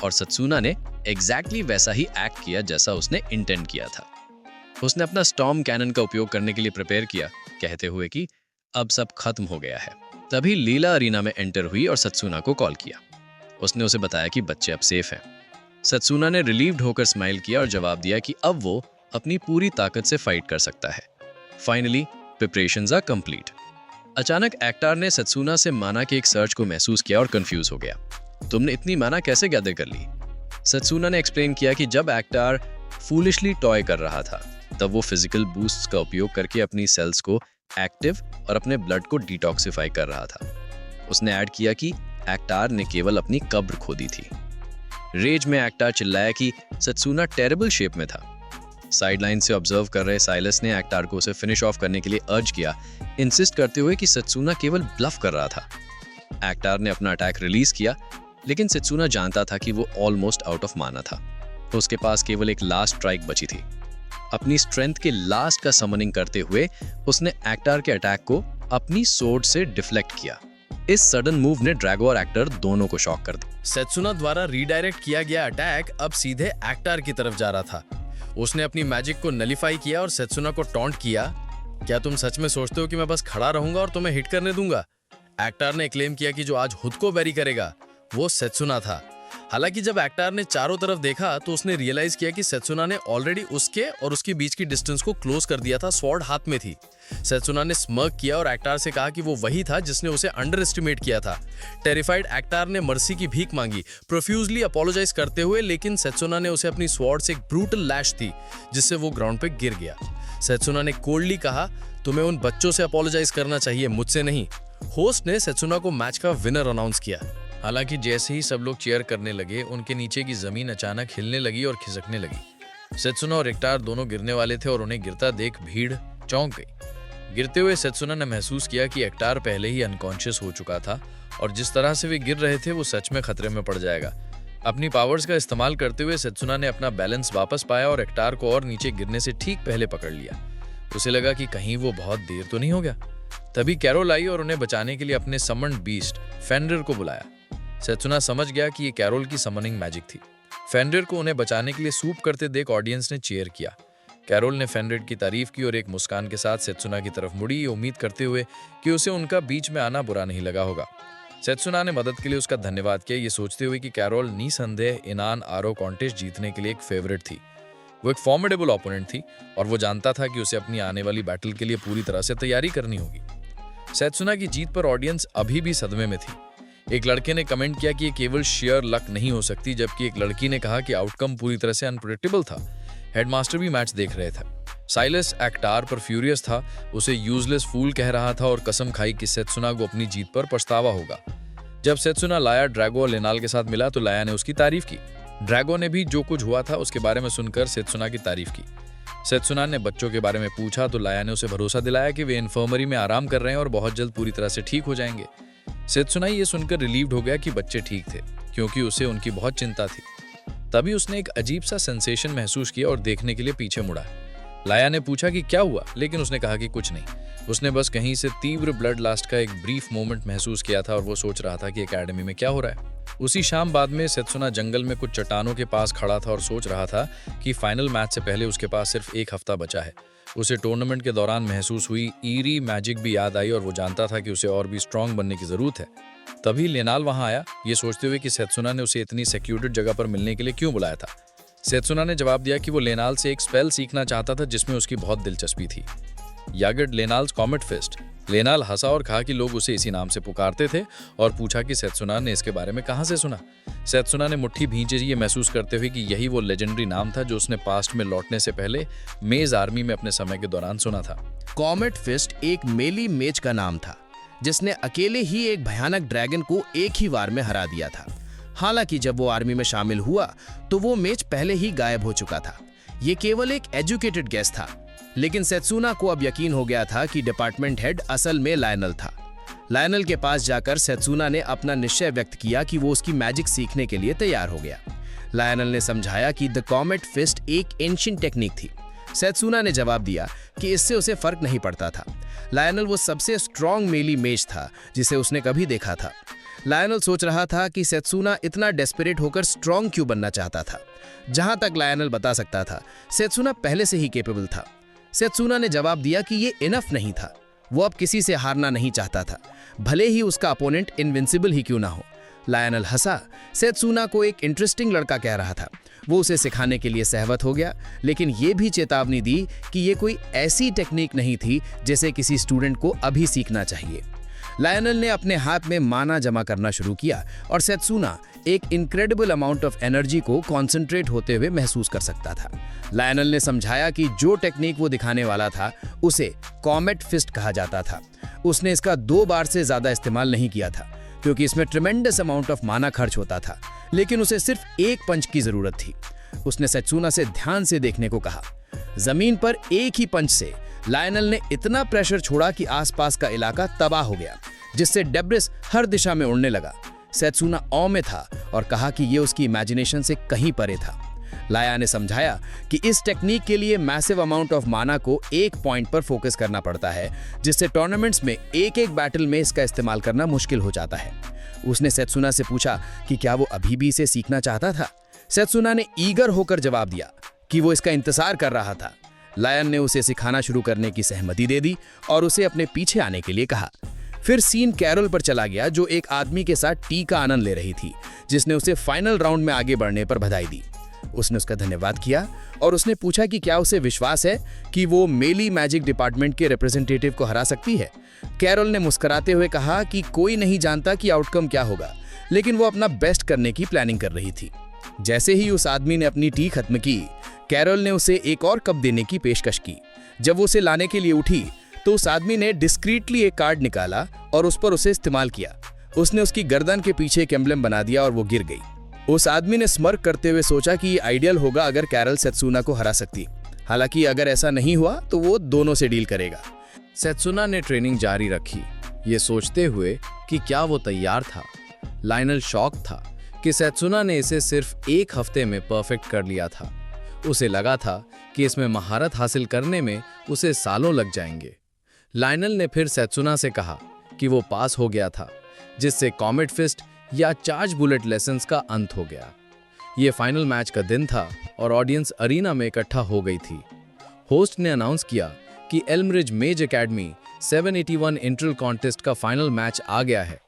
और सेत्सुना ने एग्जैक्टली वैसा ही एक्ट किया जैसा उसने इंटेंड किया था। उसने अपना स्टॉर्म कैनन का उपयोग करने के लिए प्रिपेयर किया, कहते हुए कि अब सब खत्म हो गया है। तभी लीला अरीना में एंटर हुई और सेत्सुना को कॉल किया। उसने उसे बताया कि बच्चे अब सेफ हैं। सेत्सुना ने रिलीव्ड होकर स्माइल किया और जवाब दिया कि अब वो अपनी पूरी ताकत से फाइट कर सकता है। Finally preparations are complete. अचानक एक्टर ने सेत्सुना से माना के एक सर्च को महसूस किया और कंफ्यूज हो गया। तुमने इतनी माना कैसे गैदर कर ली? सेत्सुना ने एक्सप्लेन किया कि जब एक्टर फूलिशली टॉय कर रहा था तब वो फिजिकल बूस्ट्स का उपयोग करके अपनी सेल्स को एक्टिव और अपने ब्लड को डिटॉक्सिफाई कर रहा था। उसने ऐड किया कि एक्टर ने केवल अपनी कब्र खोदी थी। रेज में एक्टर चिल्लाया कि सेत्सुना टेरेबल शेप में था। साइडलाइन से ऑब्जर्व कर रहे साइलस ने एक्टर को उसे फिनिश ऑफ करने के लिए अर्ज किया, इंसिस्ट करते हुए कि सेत्सुना केवल ब्लफ कर रहा था। एक्टर ने अपना अटैक रिलीज किया, लेकिन सेत्सुना जानता था कि वो ऑलमोस्ट आउट ऑफ माना था। तो उसके पास केवल एक लास्ट स्ट्राइक बची थी। अपनी स्ट्रेंथ के लास्ट का समनिंग करते हुए उसने एक्टर के अटैक को अपनी सोर्ड से डिफ्लेक्ट किया। इस सडन मूव ने ड्रैगो और एक्टर दोनों को शॉक कर दिया। सेत्सुना द्वारा रीडायरेक्ट किया गया अटैक अब सीधे एक्टर की तरफ जा रहा था। उसने अपनी मैजिक को नलिफाई किया और सेत्सुना को टॉन्ट किया, क्या तुम सच में सोचते हो कि मैं बस खड़ा रहूंगा और तुम्हें हिट करने दूंगा? एक्टर ने क्लेम किया कि जो आज खुद को बैरी करेगा वो सेत्सुना था। हालांकि जब एक्टर ने चारों तरफ देखा तो उसने रियलाइज किया कि सेत्सुना ने ऑलरेडी उसके और उसके बीच की डिस्टेंस को क्लोज कर दिया था। स्वॉर्ड हाथ में थी। सेत्सुना ने स्मर्क किया और एक्टर से कहा कि वो वही था जिसने उसे अंडर एस्टिमेट किया था। टेरिफाइड एक्टर ने मर्सी की भीख मांगी, प्रोफ्यूजली अपोलोजाइज करते हुए, लेकिन सेत्सुना ने उसे अपनी स्वॉर्ड से एक ब्रूटल लैश दी जिससे वो ग्राउंड पे गिर गया। सेत्सुना ने कोल्डली कहा, तुम्हें उन बच्चों से अपोलोजाइज करना चाहिए, मुझसे नहीं। होस्ट ने सेत्सुना को मैच का विनर अनाउंस किया। हालांकि जैसे ही सब लोग चीयर करने लगे, उनके नीचे की जमीन अचानक हिलने लगी और खिसकने लगी। सेत्सुना और एक्टर दोनों गिरने वाले थे और उन्हें गिरता देख भीड़ चौंक गई। गिरते हुए सेत्सुना ने महसूस किया कि एक्टर पहले ही अनकॉन्शियस हो चुका था और जिस तरह से वे गिर रहे थे वो सच में खतरे में पड़ जाएगा। अपनी पावर्स का इस्तेमाल करते हुए सेत्सुना ने अपना बैलेंस वापस पाया और एक्टर को और नीचे गिरने से ठीक पहले पकड़ लिया। उसे लगा कि कहीं वो बहुत देर तो नहीं हो गया। तभी कैरोल आई और उन्हें बचाने के लिए अपने समन्ड बीस्ट फेंडर को बुलाया। सेत्सुना समझ गया कि ये कैरोल की समनिंग मैजिक थी। फेंडर को उन्हें बचाने के लिए सूप करते देख ऑडियंस ने चीयर किया। कैरोल ने फेंडर की तारीफ की और एक मुस्कान के साथ सेत्सुना की तरफ मुड़ी, उम्मीद करते हुए कि उसे उनका बीच में आना बुरा नहीं लगा होगा। सेत्सुना ने मदद के लिए उसका धन्यवाद किया, ये सोचते हुए कि कैरोल निसंदेह इनान आरो कॉन्टेस्ट जीतने के लिए एक फेवरेट थी। वो एक फॉर्मिडेबल ओपोनेंट थी और वो जानता था कि उसे अपनी आने वाली बैटल के लिए पूरी तरह से तैयारी करनी होगी। सेत्सुना की जीत पर ऑडियंस अभी भी सदमे में थी। एक लड़के ने कमेंट किया कि ये केवल शेयर लक नहीं हो सकती, जबकि एक लड़की ने कहा कि आउटकम पूरी तरह से अनप्रेडिक्टेबल था। हेडमास्टर भी मैच देख रहे थे। साइलस एक्टर पर फ्यूरियस था, उसे यूजलेस फूल कह रहा था और कसम खाई कि सेत्सुना को अपनी जीत पर पछतावा होगा। जब सेत्सुना लाया, ड्रैगो और लेनाल के साथ मिला तो लाया ने उसकी तारीफ की। ड्रैगो ने भी जो कुछ हुआ था उसके बारे में सुनकर सेत्सुना की तारीफ की। सेत्सुना ने बच्चों के बारे में पूछा तो लाया ने उसे भरोसा दिलाया कि वे इन्फर्मरी में आराम कर रहे हैं और बहुत जल्द पूरी तरह से ठीक हो जाएंगे। सेत्सुना ये सुनकर रिलीव्ड हो गया कि बच्चे ठीक थे, क्योंकि उसे उनकी बहुत चिंता थी। तभी उसने एक अजीब सा सेंसेशन महसूस किया और देखने के लिए पीछे मुड़ा। लाया ने पूछा कि क्या हुआ, लेकिन उसने कहा कि कुछ नहीं। उसने बस कहीं से तीव्र ब्लड लास्ट का एक ब्रीफ मोमेंट महसूस किया था और वो सोच रहा था कि एकेडमी में क्या हो रहा है। उसी शाम बाद में सेत्सुना जंगल में कुछ चट्टानों के पास खड़ा था और सोच रहा था कि फाइनल मैच से पहले उसके पास सिर्फ एक हफ्ता बचा है। उसे टूर्नामेंट के दौरान महसूस हुई ईरी मैजिक भी याद आई और वो जानता था कि उसे और भी स्ट्रांग बनने की जरूरत है। तभी लेनाल वहां आया, ये सोचते हुए कि सेत्सुना ने उसे इतनी सिक्योर्ड जगह पर मिलने के लिए क्यों बुलाया था। सेत्सुना ने जवाब दिया कि वो लेनाल से एक स्पेल सीखना चाहता था जिसमें उसकी बहुत दिलचस्पी थी। यागिड लेनाल्स कॉमेट फिस्ट। लेनाल हंसा और कहा कि लोग उसे इसी नाम से पुकारते थे और पूछा कि सेत्सुना ने इसके बारे में कहां से सुना। सेत्सुना ने मुट्ठी भींचे ये महसूस करते हुए कि यही वो लेजेंडरी नाम था जो उसने पास्ट में लौटने से पहले मेज आर्मी में अपने समय के दौरान सुना था। कॉमेट फिस्ट एक मेली मेज का नाम था जिसने अकेले ही एक भयानक ड्रैगन को एक ही वार में हरा दिया था। हालांकि जब वो आर्मी में शामिल हुआ तो वो मेज पहले ही गायब हो चुका था। ये केवल एक एजुकेटेड गेस था, लेकिन सेत्सुना को अब यकीन हो गया था कि डिपार्टमेंट हेड असल में लायनल था। लायनल के पास जाकर सेत्सुना ने अपना निश्चय व्यक्त किया कि वो उसकी मैजिक सीखने के लिए तैयार हो गया। लायनल ने समझाया कि द कॉमेट फिस्ट एक एंशिएंट टेक्निक थी। सेत्सुना ने जवाब दिया कि इससे उसे फर्क नहीं पड़ता था। लायनल वो सबसे स्ट्रॉन्ग मेली मेज था जिसे उसने कभी देखा था। लायनल सोच रहा था कि सेत्सुना इतना डेस्परेट होकर स्ट्रॉन्ग क्यों बनना चाहता था। जहां तक लायनल बता सकता था, सेत्सुना पहले से ही कैपेबल था। सेत्सुना ने जवाब दिया कि ये इनफ नहीं था। वो अब किसी से हारना नहीं चाहता था, भले ही उसका अपोनेंट इनविंसिबल ही क्यों ना हो। लायनल हंसा। सेत्सुना को एक इंटरेस्टिंग लड़का कह रहा था। वो उसे सिखाने के लिए सहमत हो गया, लेकिन ये भी चेतावनी दी कि ये कोई ऐसी टेक्निक नहीं थी जिसे किसी स्टूडेंट को अभी सीखना चाहिए। लायनल ने अपने हाथ में माना जमा करना शुरू किया और सेत्सुना एक इनक्रेडिबल अमाउंट ऑफ एनर्जी को कॉन्सेंट्रेट होते हुए महसूस कर सकता था। लायनल ने समझाया कि जो टेक्निक वो दिखाने वाला था उसे कॉमेट फिस्ट कहा जाता था। उसने इसका 2 बार से ज्यादा इस्तेमाल नहीं किया था क्योंकि इसमें ट्रिमेंडस अमाउंट ऑफ माना खर्च होता था, लेकिन उसे सिर्फ एक पंच की जरूरत थी। उसने सेत्सुना से ध्यान से देखने को कहा। जमीन पर एक ही पंच से लायनल ने इतना प्रेशर छोड़ा कि आसपास का इलाका तबाह हो गया, जिससे डेब्रिस हर दिशा में उड़ने लगा। सेत्सुना औ में था और कहा कि यह उसकी इमेजिनेशन से कहीं परे था। लाया ने समझाया कि इस टेक्निक के लिए मैसिव अमाउंट ऑफ माना को एक पॉइंट पर फोकस करना पड़ता है, जिससे टूर्नामेंट्स में एक एक बैटल में इसका इस्तेमाल करना मुश्किल हो जाता है। उसने सेत्सुना से पूछा कि क्या वो अभी भी इसे सीखना चाहता था। सेत्सुना ने ईगर होकर जवाब दिया कि वो इसका इंतजार कर रहा था। लायन ने उसे सिखाना शुरू करने की सहमति दे दी और उसे अपने पीछे आने के लिए कहा। फिर सीन कैरोल पर चला गया, जो एक आदमी के साथ टी का आनंद ले रही थी, जिसने उसे फाइनल राउंड में आगे बढ़ने पर बधाई दी। उसने उसका धन्यवाद किया और उसने पूछा कि क्या उसे विश्वास है कि वो मेली मैजिक डिपार्टमेंट के रिप्रेजेंटेटिव को हरा सकती है। कैरोल ने मुस्कुराते हुए कहा कि कोई नहीं जानता कि आउटकम क्या होगा, लेकिन वो अपना बेस्ट करने की प्लानिंग कर रही थी। जैसे ही उस आदमी ने अपनी टी खत्म की, कैरोल ने उसे एक और कप देने की पेशकश की। जब वो उसे लाने के लिए उठी तो उस आदमी ने डिस्क्रीटली एक कार्ड निकाला और उस पर उसे इस्तेमाल किया। उसने उसकी गर्दन के पीछे एक एम्ब्लेम बना दिया और वो गिर गई। उस आदमी ने स्मर्क करते हुए सोचा कि ये आइडियल होगा अगर कैरल सेत्सुना को हरा सकती। हालांकि अगर ऐसा नहीं हुआ तो वो दोनों से डील करेगा। सेत्सुना ने ट्रेनिंग जारी रखी, ये सोचते हुए कि क्या वो तैयार था। लायनल शॉक था कि सेत्सुना ने इसे सिर्फ 1 हफ्ते में परफेक्ट कर लिया था। उसे लगा था कि इसमें महारत हासिल करने में उसे सालों लग जाएंगे। लायनल ने फिर सेत्सुना से कहा कि वो पास हो गया था, जिससे कॉमेट फिस्ट या चार्ज बुलेट लेसन्स का अंत हो गया। ये फाइनल मैच का दिन था और ऑडियंस अरीना में इकट्ठा हो गई थी। होस्ट ने अनाउंस किया कि एल्मरिज मेज एकेडमी 781 इंट्रल कॉन्टेस्ट का फाइनल मैच आ गया है।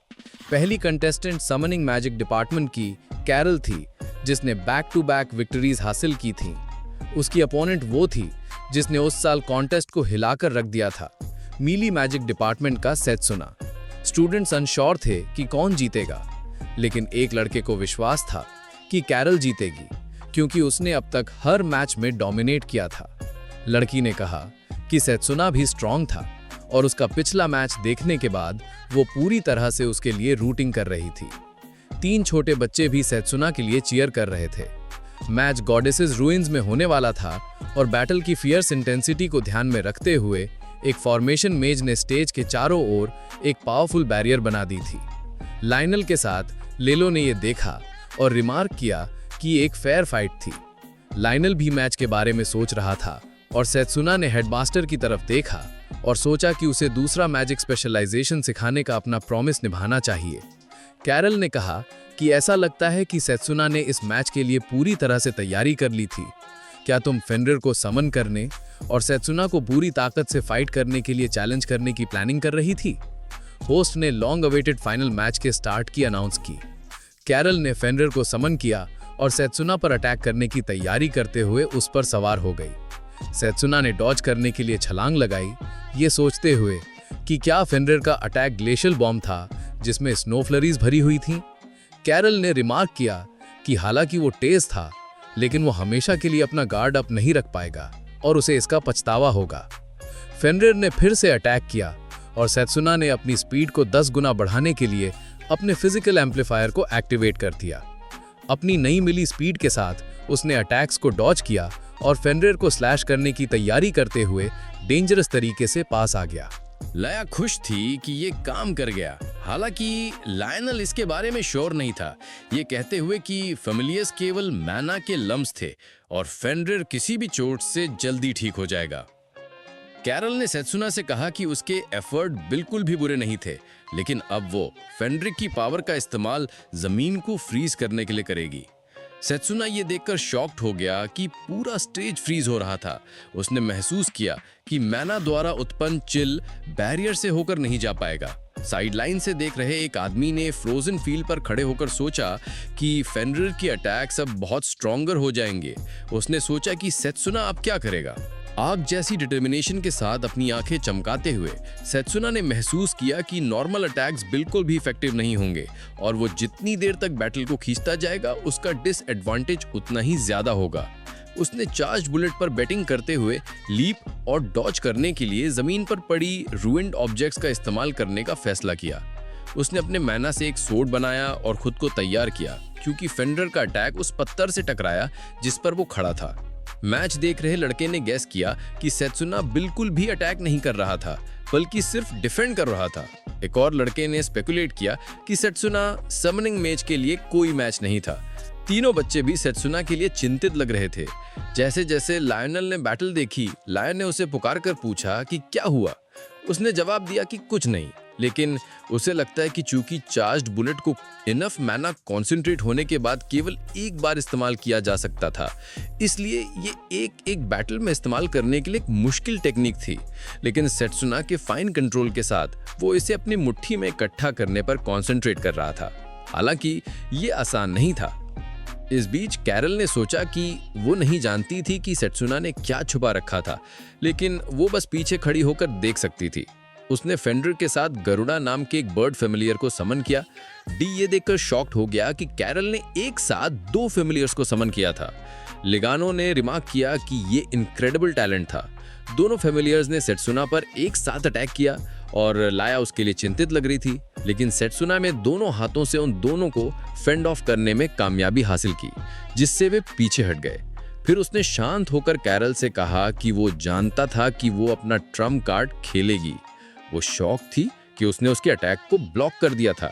पहली कंटेस्टेंट समनिंग मैजिक डिपार्टमेंट की कैरल थी, जिसने बैक टू बैक विक्ट्रीज हासिल की थी। उसकी अपोनेंट वो थी जिसने उस साल कॉन्टेस्ट को हिलाकर रख दिया था, मीली मैजिक डिपार्टमेंट का सेत्सुना। स्टूडेंट्स अनश्योर थे कि कौन जीतेगा, लेकिन एक लड़के को विश्वास था कि कैरल जीतेगी, क्योंकि उसने अब तक हर मैच में डोमिनेट किया था। लड़की ने कहा कि सेत्सुना भी स्ट्रांग था और उसका पिछला मैच देखने के बाद वो पूरी तरह से उसके लिए रूटिंग कर रही थी। 3 छोटे बच्चे भी सेत्सुना के लिए चीयर कर रहे थे। मैच गॉडेसेस रूइंस में होने वाला था और बैटल की फियर्स इंटेंसिटी को ध्यान में रखते हुए एक फॉर्मेशन मेज ने स्टेज के चारों ओर एक पावरफुल बैरियर बना दी थी। लायनल के साथ लेलो ने यह देखा और रिमार्क किया कि एक फेयर फाइट थी। लायनल भी मैच के बारे में सोच रहा था और सेत्सुना ने हेडमास्टर की तरफ देखा और सोचा कि उसे दूसरा मैजिक स्पेशलाइजेशन सिखाने का अपना प्रॉमिस निभाना चाहिए। कैरल ने कहा कि ऐसा लगता है कि सेत्सुना ने इस मैच के लिए पूरी तरह से तैयारी कर ली थी। क्या तुम फेनरिर को समन करने और सेत्सुना को पूरी ताकत से फाइट करने के लिए चैलेंज करने की प्लानिंग कर रही थी? होस्ट ने लॉन्ग अवेटेड फाइनल मैच के स्टार्ट की अनाउंस की। कैरल ने फेनरिर को समन किया और सेत्सुना पर अटैक करने की तैयारी करते हुए उस पर सवार हो गई। सेत्सुना ने डॉज करने के लिए छलांग लगाई, ये सोचते हुए कि क्या फेनरिर का अटैक ग्लेशियल बॉम्ब था जिसमें स्नो फ्लरीज भरी हुई थीं। कैरल ने रिमार्क किया कि हालांकि वो तेज था, लेकिन वो हमेशा के लिए अपना गार्ड अप नहीं रख पाएगा और उसे इसका पछतावा होगा। फेनरिर ने फिर से अटैक किया और सेत्सुना ने अपनी स्पीड को 10 गुना बढ़ाने के लिए अपने फिजिकल एम्पलीफायर को एक्टिवेट कर दिया। अपनी नई मिली स्पीड के साथ उसने अटैक्स को डॉज किया और फेनरिर को स्लैश करने की तैयारी करते हुए डेंजरस तरीके से पास आ गया। लाया खुश थी कि ये काम कर गया। हालांकि लायनल इसके बारे में श्योर नहीं था, ये कहते हुए कि फेमिलियस केवल मैना के लम्स थे और फेनरिर किसी भी चोट से जल्दी ठीक हो जाएगा। कैरल ने सेत्सुना से कहा कि उसके एफर्ट बिल्कुल भी बुरे नहीं थे, लेकिन अब वो फेनरिर की पावर का इस्तेमाल जमीन को फ्रीज करने के लिए करेगी। सेत्सुना ये देखकर शॉक्ड हो गया कि पूरा स्टेज फ्रीज हो रहा था। उसने महसूस किया कि मैना द्वारा उत्पन्न चिल बैरियर से होकर नहीं जा पाएगा। साइडलाइन से देख रहे एक आदमी ने फ्रोजन फील्ड पर खड़े होकर सोचा कि फेनरिर की अटैक्स अब बहुत स्ट्रॉन्गर हो जाएंगे। उसने सोचा कि सेत्सुना अब क्या करेगा। आग जैसी डिटर्मिनेशन के साथ अपनी आंखें चमकाते हुए सेत्सुना ने महसूस किया कि नॉर्मल अटैक्स बिल्कुल भी इफेक्टिव नहीं होंगे और वो जितनी देर तक बैटल को खींचता जाएगा उसका डिसएडवांटेज उतना ही ज्यादा होगा। उसने चार्ज बुलेट पर बैटिंग करते हुए लीप और डॉज करने के लिए जमीन पर पड़ी रूइंड ऑब्जेक्ट्स का इस्तेमाल करने का फैसला किया। उसने अपने मैना से एक सोर्ड बनाया और खुद को तैयार किया, क्योंकि फेनरिर का अटैक उस पत्थर से टकराया जिस पर वो खड़ा था। मैच देख रहे लड़के ने गेस किया कि सेत्सुना बिल्कुल भी अटैक नहीं कर रहा था, बल्कि सिर्फ डिफेंड कर रहा था। एक और लड़के ने स्पेकुलेट किया कि सेत्सुना समनिंग मैच के लिए कोई मैच नहीं था। तीनों बच्चे भी सेत्सुना के लिए चिंतित लग रहे थे। जैसे जैसे लायनल ने बैटल देखी, लायन ने उसे पुकार कर पूछा कि क्या हुआ। उसने जवाब दिया कि कुछ नहीं, लेकिन उसे लगता है कि चूंकि चार्ज्ड बुलेट को इनफ मैना कॉन्सेंट्रेट होने के बाद केवल एक बार इस्तेमाल किया जा सकता था, इसलिए ये एक बैटल में इस्तेमाल करने के लिए एक मुश्किल टेक्निक थी। लेकिन सेत्सुना के फाइन कंट्रोल के साथ वो इसे अपनी मुट्ठी में इकट्ठा करने पर कॉन्सेंट्रेट कर रहा था। हालांकि ये आसान नहीं था। इस बीच कैरल ने सोचा कि वो नहीं जानती थी कि सेत्सुना ने क्या छुपा रखा था, लेकिन वो बस पीछे खड़ी होकर देख सकती थी। उसने फेनरिर के साथ गरुड़ा नाम के एक बर्ड फेमिलियर को समन किया। डी ये देखकर शॉक्ड हो गया कि कैरल ने एक साथ 2 फेमिलियर्स को समन किया था। लिगानो ने रिमार्क किया कि ये इनक्रेडिबल टैलेंट था। दोनों फेमिलियर्स ने सेत्सुना पर एक साथ अटैक किया और लाया उसके लिए चिंतित लग रही थी, लेकिन सेत्सुना में दोनों हाथों से उन दोनों को फेंड ऑफ करने में कामयाबी हासिल की, जिससे वे पीछे हट गए। फिर उसने शांत होकर कैरल से कहा कि वो जानता था कि वो अपना ट्रम्प कार्ड खेलेगी। वो शॉक थी कि उसने उसके अटैक को ब्लॉक कर दिया था।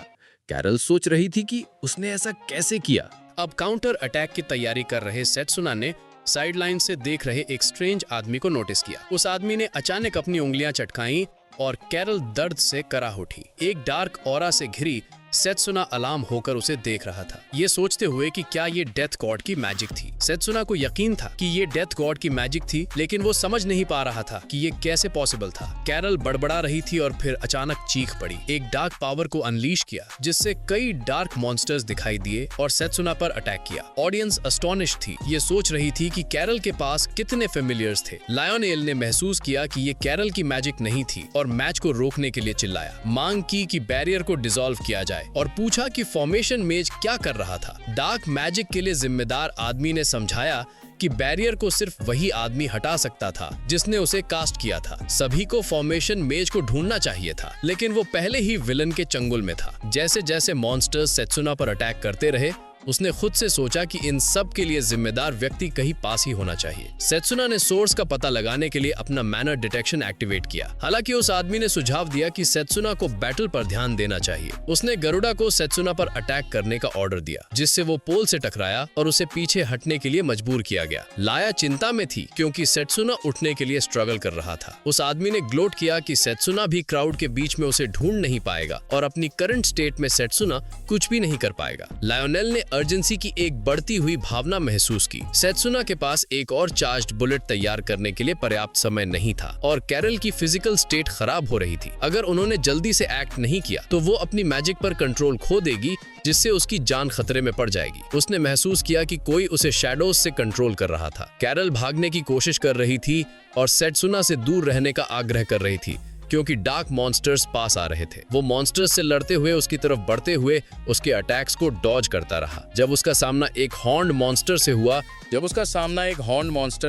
कैरल सोच रही थी कि उसने ऐसा कैसे किया। अब काउंटर अटैक की तैयारी कर रहे सेत्सुना ने साइडलाइन से देख रहे एक स्ट्रेंज आदमी को नोटिस किया। उस आदमी ने अचानक अपनी उंगलियां चटकाईं और कैरल दर्द से करा उठी। एक डार्क ऑरा से घिरी सेत्सुना अलार्म होकर उसे देख रहा था, ये सोचते हुए कि क्या ये डेथ गॉड की मैजिक थी। सेत्सुना को यकीन था कि ये डेथ गॉड की मैजिक थी, लेकिन वो समझ नहीं पा रहा था कि ये कैसे पॉसिबल था। कैरल बड़बड़ा रही थी और फिर अचानक चीख पड़ी। एक डार्क पावर को अनलीश किया, जिससे कई डार्क मॉन्स्टर्स दिखाई दिए और सेत्सुना पर अटैक किया। ऑडियंस अस्टोनिश थी, ये सोच रही थी कि कैरल के पास कितने फेमिलियर्स थे। लायोनेल ने महसूस किया कि ये कैरल की मैजिक नहीं थी और मैच को रोकने के लिए चिल्लाया। मांग की कि बैरियर को डिसॉल्व किया जाए और पूछा कि फॉर्मेशन मेज क्या कर रहा था। डार्क मैजिक के लिए जिम्मेदार आदमी ने समझाया कि बैरियर को सिर्फ वही आदमी हटा सकता था जिसने उसे कास्ट किया था। सभी को फॉर्मेशन मेज को ढूंढना चाहिए था, लेकिन वो पहले ही विलन के चंगुल में था। जैसे जैसे मॉन्स्टर्स सेत्सुना पर अटैक करते रहे, उसने खुद से सोचा कि इन सब के लिए जिम्मेदार व्यक्ति कहीं पास ही होना चाहिए। सेत्सुना ने सोर्स का पता लगाने के लिए अपना मैनर डिटेक्शन एक्टिवेट किया। हालांकि उस आदमी ने सुझाव दिया कि सेत्सुना को बैटल पर ध्यान देना चाहिए। उसने गरुड़ा को सेत्सुना पर अटैक करने का ऑर्डर दिया, जिससे वो पोल से टकराया और उसे पीछे हटने के लिए मजबूर किया गया। लाया चिंता में थी क्योंकि सेत्सुना उठने के लिए स्ट्रगल कर रहा था। उस आदमी ने ग्लोट किया कि सेत्सुना भी क्राउड के बीच में उसे ढूंढ नहीं पाएगा और अपनी करंट स्टेट में सेत्सुना कुछ भी नहीं कर पाएगा। लायोनेल ने अर्जेंसी की एक बढ़ती हुई भावना महसूस की। सेत्सुना के पास एक और चार्ज्ड बुलेट तैयार करने के लिए पर्याप्त समय नहीं था और कैरल की फिजिकल स्टेट खराब हो रही थी। अगर उन्होंने जल्दी से एक्ट नहीं किया तो वो अपनी मैजिक पर कंट्रोल खो देगी, जिससे उसकी जान खतरे में पड़ जाएगी। उसने महसूस किया कि कोई उसे शैडोज से कंट्रोल कर रहा था। कैरल भागने की कोशिश कर रही थी और सेत्सुना से दूर रहने का आग्रह कर रही थी, क्योंकि डार्क मॉन्स्टर्स पास आ रहे थे। वो मॉन्स्टर्स से लड़ते हुए उसकी तरफ बढ़ते हुए उसके अटैक्स को डॉज करता रहा। जब उसका सामना एक हॉर्न्ड मॉन्स्टर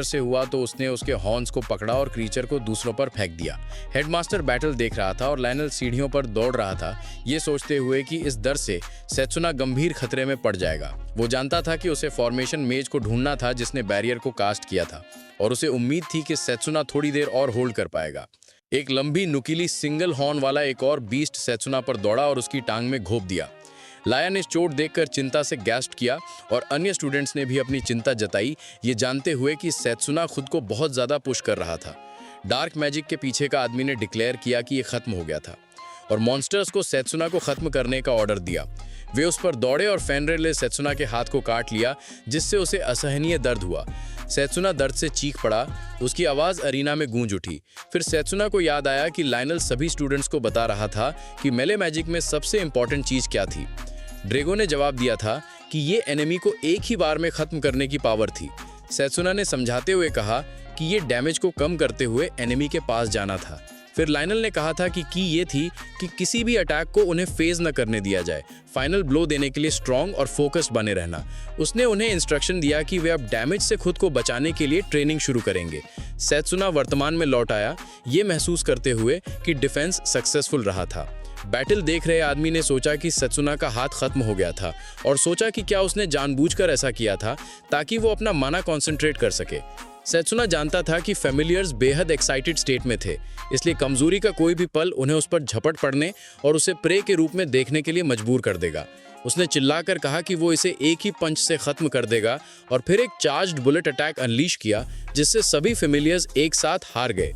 से हुआ तो उसने उसके हॉर्न्स को पकड़ा और क्रीचर को दूसरों पर फेंक दिया। हेडमास्टर बैटल देख रहा था और लायनल सीढ़ियों पर दौड़ रहा था, ये सोचते हुए कि इस डर से सेत्सुना गंभीर खतरे में पड़ जाएगा। वो जानता था कि उसे फॉर्मेशन मेज को ढूंढना था जिसने बैरियर को कास्ट किया था, और उसे उम्मीद थी कि सेत्सुना थोड़ी देर और होल्ड कर पाएगा। एक लंबी नुकीली सिंगल हॉर्न वाला एक और बीस्ट सेत्सुना पर दौड़ा और उसकी टांग में घोंप दिया। लाया ने चोट देखकर चिंता से गैस्प किया और अन्य स्टूडेंट्स ने भी अपनी चिंता जताई, ये जानते हुए कि सेत्सुना खुद को बहुत ज़्यादा पुश कर रहा था। डार्क मैजिक के पीछे का आदमी ने डिक्लेयर किया कि ये खत्म हो गया था और मॉन्स्टर्स को सेत्सुना को खत्म करने का ऑर्डर दिया। वे उस पर दौड़े और फेनरिर ने सेत्सुना के हाथ को काट लिया, जिससे उसे असहनीय दर्द हुआ। सेत्सुना दर्द से चीख पड़ा, उसकी आवाज़ अरीना में गूंज उठी। फिर सेत्सुना को याद आया कि लायनल सभी स्टूडेंट्स को बता रहा था कि मेले मैजिक में सबसे इंपॉर्टेंट चीज़ क्या थी। ड्रेगो ने जवाब दिया था कि ये एनिमी को एक ही बार में ख़त्म करने की पावर थी। सेत्सुना ने समझाते हुए कहा कि ये डैमेज को कम करते हुए एनिमी के पास जाना था। फिर लायनल ने कहा था कि ये थी कि किसी भी अटैक को उन्हें फेज न करने दिया जाए, फाइनल ब्लो देने के लिए स्ट्रॉन्ग और फोकस्ड बने रहना। उसने उन्हें इंस्ट्रक्शन दिया कि वे अब डैमेज से खुद को बचाने के लिए ट्रेनिंग शुरू करेंगे। सेत्सुना वर्तमान में लौट आया, ये महसूस करते हुए कि डिफेंस सक्सेसफुल रहा था। बैटल देख रहे आदमी ने सोचा कि सेत्सुना का हाथ खत्म हो गया था और सोचा कि क्या उसने जानबूझकर ऐसा किया था ताकि वो अपना माना कंसंट्रेट कर सके। सेत्सुना जानता था कि फेमिलियर्स बेहद एक्साइटेड स्टेट में थे, इसलिए कमजोरी का कोई भी पल उन्हें उस पर झपट पड़ने और उसे प्रे के रूप में देखने के लिए मजबूर कर देगा। उसने चिल्लाकर कहा कि वो इसे एक ही पंच से खत्म कर देगा और फिर एक चार्ज्ड बुलेट अटैक अनलीश किया, जिससे सभी फेमिलियर्स एक साथ हार गए।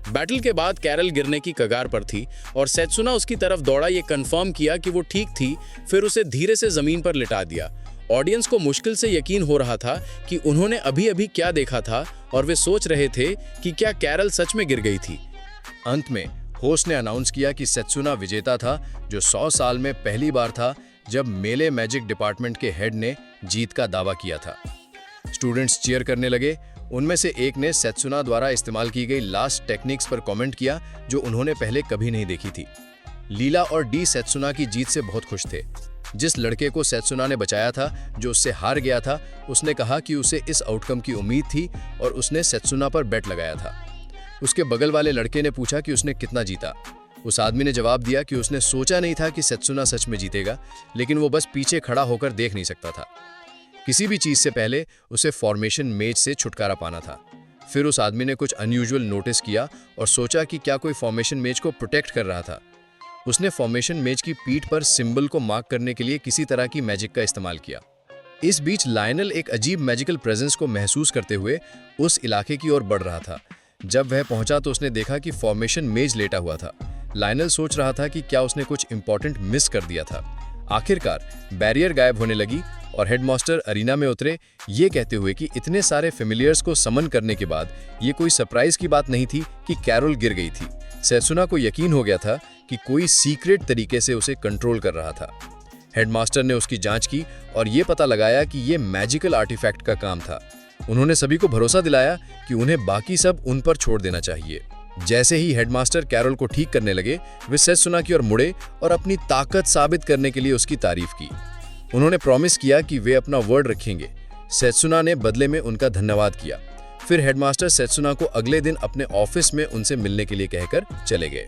बैटल के बाद कैरल गिरने की कगार पर थी और सेत्सुना उसकी तरफ दौड़ा, ये कंफर्म किया कि वो ठीक थी, फिर उसे धीरे से जमीन पर लिटा दिया। ऑडियंस को मुश्किल से यकीन हो रहा था कि उन्होंने अभी-अभी क्या देखा था और वे सोच रहे थे कि क्या कैरल सच में गिर गई थी। अंत में होस्ट ने अनाउंस किया कि सेत्सुना विजेता था, जो 100 साल में पहली बार था जब मेले मैजिक डिपार्टमेंट के हेड ने जीत का दावा किया था। स्टूडेंट्स चीयर करने लगे। उनमें से एक ने सेत्सुना द्वारा इस्तेमाल की गई लास्ट टेक्निक्स पर कमेंट किया, जो उन्होंने पहले कभी नहीं देखी थी। लीला और डी सेत्सुना की जीत से बहुत खुश थे। जिस लड़के को सेत्सुना ने बचाया था, जो उससे हार गया था, उसने कहा कि उसे इस आउटकम की उम्मीद थी और उसने सेत्सुना पर बेट लगाया था। उसके बगल वाले लड़के ने पूछा कि उसने कितना जीता। उस आदमी ने जवाब दिया कि उसने सोचा नहीं था कि सेत्सुना सच में जीतेगा, लेकिन वो बस पीछे खड़ा होकर देख नहीं सकता था। किसी भी चीज़ से पहले उसे फॉर्मेशन मेज से छुटकारा पाना था। फिर उस आदमी ने कुछ अनयूजुअल नोटिस किया और सोचा कि क्या कोई फॉर्मेशन मेज को प्रोटेक्ट कर रहा था। उसने फॉर्मेशन मेज की पीठ पर सिंबल को मार्क करने के लिए किसी तरह की मैजिक का इस्तेमाल किया। इस बीच लायनल एक अजीब मैजिकल प्रेजेंस को महसूस करते हुए उस इलाके की ओर बढ़ रहा था। जब वह पहुंचा तो उसने देखा कि फॉर्मेशन मेज लेटा हुआ था। लायनल सोच रहा था कि क्या उसने कुछ इंपॉर्टेंट मिस कर दिया था। आखिरकार बैरियर गायब होने लगी और हेडमास्टर अरीना में उतरे, ये कहते हुए कि इतने सारे फेमिलियर्स को समन करने के बाद ये कोई सरप्राइज की बात नहीं थी कि कैरोल गिर गई थी। सेत्सुना को यकीन हो गया था कि कोई सीक्रेट तरीके से उसे कंट्रोल कर रहा था। हेडमास्टर ने उसकी जांच की और ये पता लगाया कि ये मैजिकल आर्टिफैक्ट का काम था। उन्होंने सभी को भरोसा दिलाया कि उन्हें बाकी सब उन पर छोड़ देना चाहिए। जैसे ही हेडमास्टर कैरोल को ठीक करने लगे, वे सेत्सुना की ओर मुड़े और अपनी ताकत साबित करने के लिए उसकी तारीफ की। उन्होंने प्रॉमिस किया कि वे अपना वर्ड रखेंगे। सेत्सुना ने बदले में उनका धन्यवाद किया। फिर हेडमास्टर सेत्सुना को अगले दिन अपने ऑफिस में उनसे मिलने के लिए कहकर चले गए।